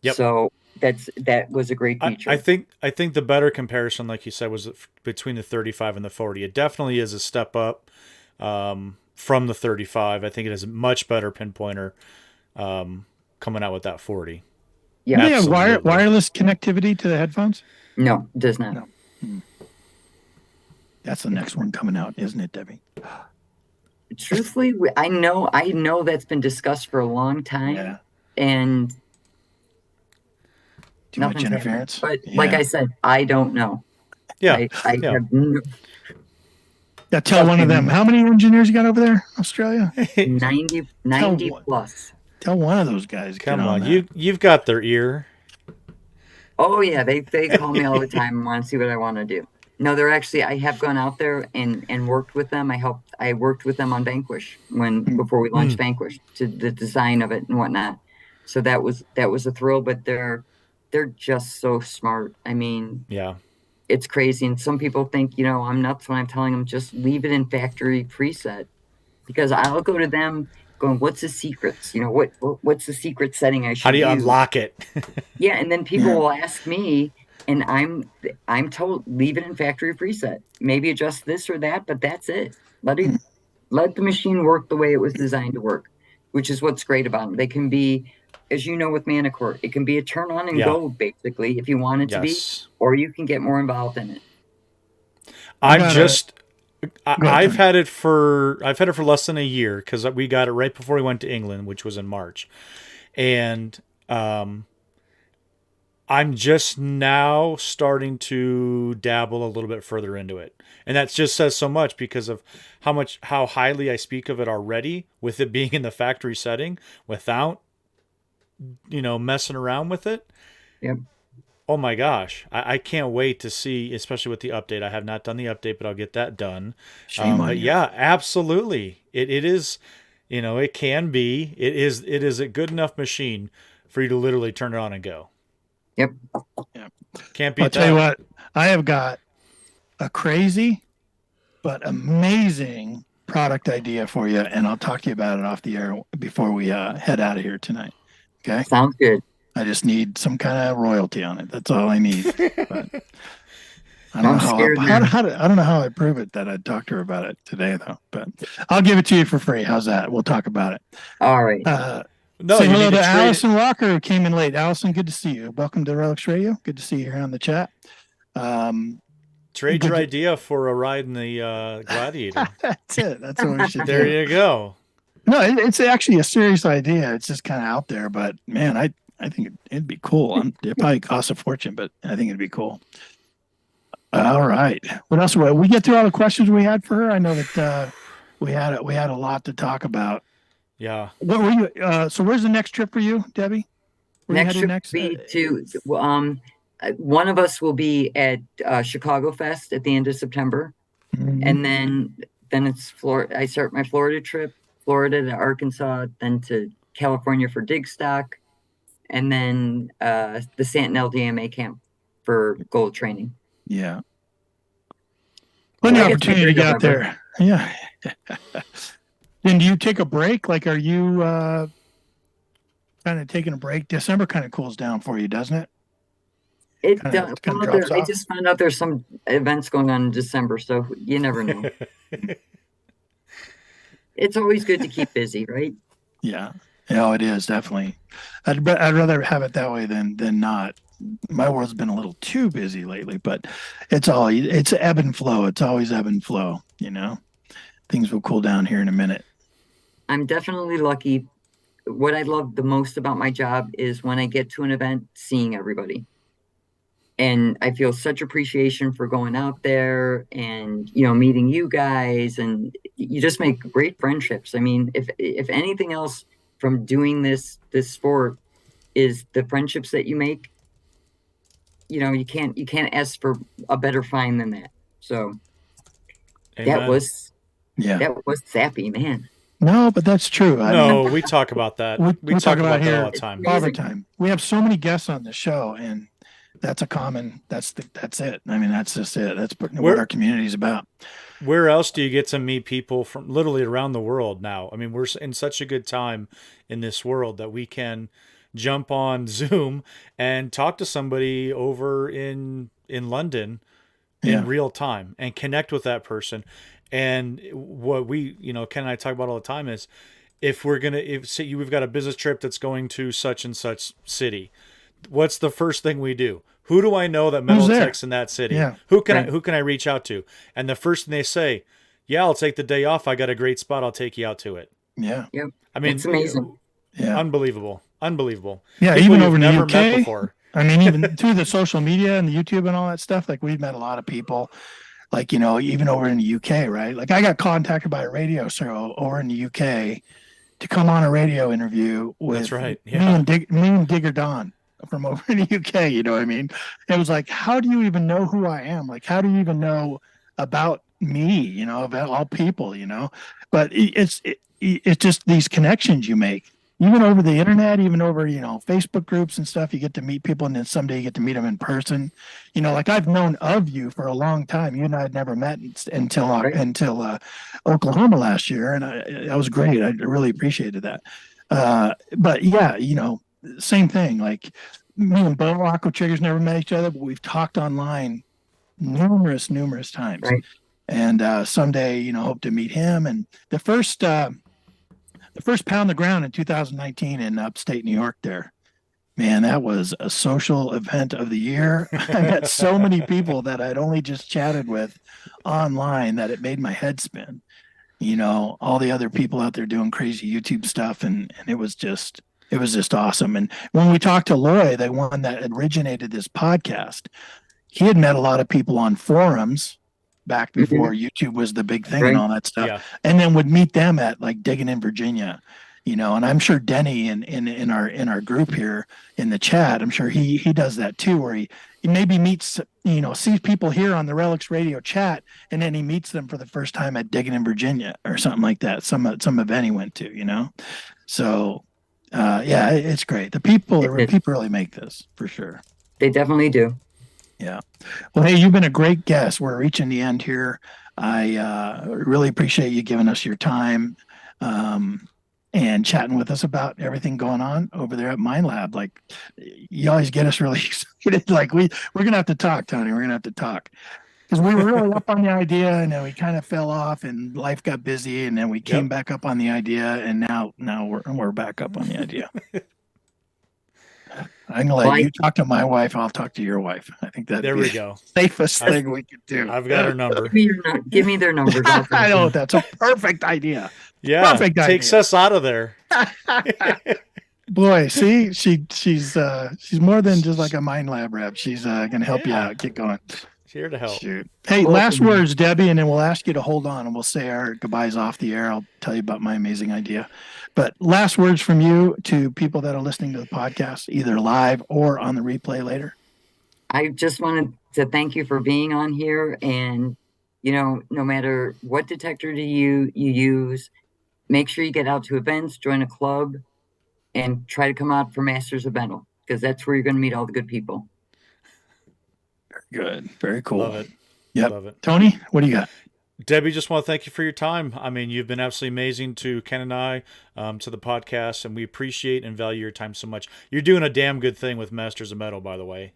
Yep. So that was a great feature. I think the better comparison, like you said, was between the 35 and the 40. It definitely is a step up from the 35. I think it is a much better pinpointer coming out with that 40. Yeah. Do they have wireless connectivity to the headphones? No, it does not. No. That's the next one coming out, isn't it, Debbie? Truthfully, I know that's been discussed for a long time, and too much interference. But like I said, I don't know. Yeah, I have no. Yeah, tell one of them. How many engineers you got over there, Australia? 90 plus. Tell one of those guys. Come on, you've got their ear. Oh yeah, they call me all the time and want to see what I want to do. No, they're actually. I have gone out there and worked with them. I worked with them on Vanquish before we launched Vanquish, to the design of it and whatnot. So that was a thrill. But they're just so smart. I mean, it's crazy. And some people think I'm nuts when I'm telling them just leave it in factory preset, because I'll go to them going, "What's the secrets? What's the secret setting I should? How do you use?" unlock it? Yeah, and then people will ask me. And I'm told, leave it in factory preset. Maybe adjust this or that, but that's it. Let the machine work the way it was designed to work, which is what's great about them. They can be, as you know, with Manticore, it can be a turn on and go, basically, if you want it to be, or you can get more involved in it. I've had it for less than a year, because we got it right before we went to England, which was in March. And I'm just now starting to dabble a little bit further into it. And that just says so much because of how highly I speak of it already, with it being in the factory setting without, messing around with it. Yep. Oh my gosh. I can't wait to see, especially with the update. I have not done the update, but I'll get that done. Shame on but you. yeah, absolutely. It is, it can be, it is a good enough machine for you to literally turn it on and go. Yep. Can't beat I'll that. tell you what, I have got a crazy but amazing product idea for you, and I'll talk to you about it off the air before we head out of here tonight. Okay? Sounds good. I just need some kind of royalty on it. That's all I need. But I don't I'm know how scared, I don't know how I prove it that I'd talk to her about it today, though. But I'll give it to you for free. How's that? We'll talk about it. All right. No, say you hello need to to trade Allison Walker, who came in late. Allison, good to see you. Welcome to Relics Radio. Good to see you here on the chat. Trade your idea for a ride in the Gladiator. That's it. That's what we should There do. you go. No, it's actually a serious idea. It's just kind of out there, but man, I think it'd be cool. It probably costs a fortune, but I think it'd be cool. All right. What else? We get through all the questions we had for her. I know that we had a lot to talk about. Yeah. What were you? So where's the next trip for you, Debbie? Where Next you trip will be to one of us will be at Chicago Fest at the end of September, and then it's Florida. I start my Florida trip, Florida to Arkansas, then to California for Dig Stock, and then the Sentinel DMA camp for gold training. Yeah. Plenty of opportunity to get out there. Yeah. Then do you take a break? Like, are you kind of taking a break? December kind of cools down for you, doesn't it? I just found out there's some events going on in December, so you never know. It's always good to keep busy, right? Yeah. Yeah, it is definitely. I'd rather have it that way than not. My world's been a little too busy lately, but it's ebb and flow. It's always ebb and flow. Things will cool down here in a minute. I'm definitely lucky. What I love the most about my job is when I get to an event, seeing everybody. And I feel such appreciation for going out there and, meeting you guys, and you just make great friendships. I mean, if anything else from doing this sport is the friendships that you make, you can't ask for a better find than that. So Amen. that was sappy, man. No, but that's true. We talk about that. We talk about here all the time. All the time. We have so many guests on the show, and that's it. I mean, that's just it. That's what our community is about. Where else do you get to meet people from literally around the world now? I mean, we're in such a good time in this world that we can jump on Zoom and talk to somebody over in London in real time and connect with that person. And what we, Ken and I talk about all the time is if we've got a business trip that's going to such and such city, what's the first thing we do? Who do I know that metal techs in that city? Yeah. Who can I reach out to? And the first thing they say, yeah, I'll take the day off. I got a great spot. I'll take you out to it. Yeah. Yep. I mean, it's amazing. Yeah. Unbelievable. Yeah. People even over in the UK. Met before. I mean, even through the social media and the YouTube and all that stuff, like we've met a lot of people, like, even over in the UK, right? Like I got contacted by a radio show over in the UK to come on a radio interview with That's right. Yeah. me and Digger Don from over in the UK. You know what I mean? It was like, how do you even know who I am? Like, how do you even know about me, about all people, but it's just these connections you make, even over the internet, even over, Facebook groups and stuff. You get to meet people, and then someday you get to meet them in person. Like I've known of you for a long time. You and I had never met until Oklahoma last year. And that was great. I really appreciated that. But yeah, same thing. Like me and Bo Aqua Triggers never met each other, but we've talked online numerous times. Right. And someday, hope to meet him. And the first Pound the Ground in 2019 in upstate New York there, man, that was a social event of the year. I met so many people that I'd only just chatted with online that it made my head spin. All the other people out there doing crazy YouTube stuff. And it was it was just awesome. And when we talked to Loy, the one that originated this podcast, he had met a lot of people on forums back before YouTube was the big thing and all that stuff. Yeah. And then would meet them at like Digging in Virginia, you know, and I'm sure Denny in our group here in the chat, I'm sure he does that too, where he maybe meets, you know, sees people here on the Relics Radio chat, and then he meets them for the first time at Digging in Virginia or something like that. Some event he went to, you know. So yeah, it's great. The people really make this for sure. They definitely do. Yeah. Well, hey, you've been a great guest. We're reaching the end here. I really appreciate you giving us your time and chatting with us about everything going on over there at Minelab. Like, you always get us really excited. Like, we're going to have to talk, Tony. We're going to have to talk. Because we were really up on the idea, and then we kind of fell off, and life got busy, and then we came back up on the idea, and now we're back up on the idea. I'm gonna let you talk to my wife. I'll talk to your wife. I think that there we go. Safest thing we could do. I've got her number. Give me their numbers. I know that's a perfect idea. Yeah, perfect takes idea. us out of there. Boy, see, she's more than just like a Minelab rep. She's gonna help you out. Get going. Here to help. Shoot. Hey, last words, Debbie, and then we'll ask you to hold on, and we'll say our goodbyes off the air. I'll tell you about my amazing idea. But last words from you to people that are listening to the podcast, either live or on the replay later. I just wanted to thank you for being on here. And, you know, no matter what detector you use, make sure you get out to events, join a club, and try to come out for Masters of Metal, because that's where you're going to meet all the good people. Very good. Very cool. Love it. Yep. Love it. Tony, what do you got? Debbie, just want to thank you for your time. I mean, you've been absolutely amazing to Ken and I, to the podcast, and we appreciate and value your time so much. You're doing a damn good thing with Masters of Metal, by the way.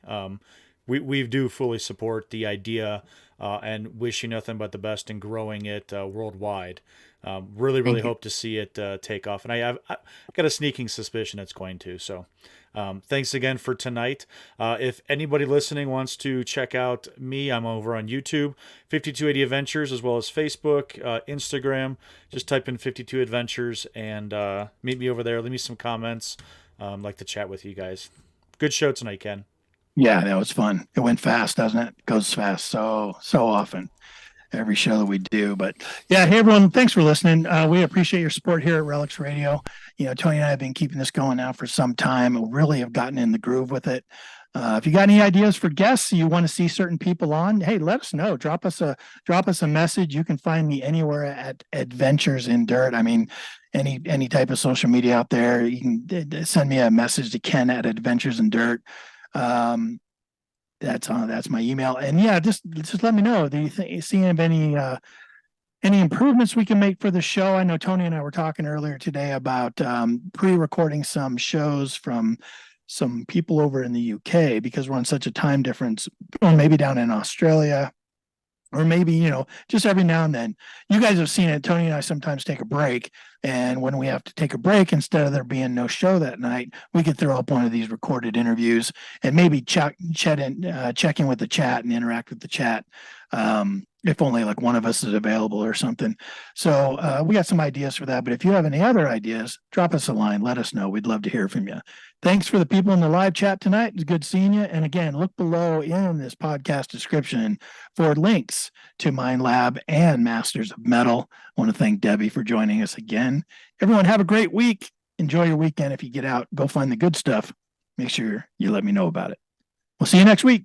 We do fully support the idea and wish you nothing but the best in growing it worldwide. Really hope to see it take off. And I've got a sneaking suspicion it's going to. So thanks again for tonight. If anybody listening wants to check out me, I'm over on YouTube, 5280 Adventures, as well as Facebook, Instagram. Just type in 52 Adventures and meet me over there. Leave me some comments. Like to chat with you guys. Good show tonight, Ken. Yeah, that was fun. It went fast, doesn't it? It goes fast so often. Every show that we do. But yeah, hey everyone, thanks for listening. We appreciate your support here at Relics Radio. You know, Tony and I have been keeping this going now for some time. We really have gotten in the groove with it. If you got any ideas for guests you want to see certain people on, hey, let us know. Drop us a message. You can find me anywhere at Adventures in Dirt. I mean, any type of social media out there. You can send me a message to Ken at Adventures in Dirt. That's my email. And yeah, just let me know. Do you see any improvements we can make for the show? I know Tony and I were talking earlier today about pre-recording some shows from some people over in the UK, because we're on such a time difference, or maybe down in Australia, or maybe, you know, just every now and then. You guys have seen it. Tony and I sometimes take a break, and when we have to take a break, instead of there being no show that night, we could throw up one of these recorded interviews and maybe check in with the chat and interact with the chat, if only like one of us is available or something. So we got some ideas for that. But if you have any other ideas, drop us a line. Let us know. We'd love to hear from you. Thanks for the people in the live chat tonight. It's good seeing you. And again, look below in this podcast description for links to Minelab and Masters of Metal. I want to thank Debbie for joining us again. Everyone, have a great week. Enjoy your weekend. If you get out, go find the good stuff. Make sure you let me know about it. We'll see you next week.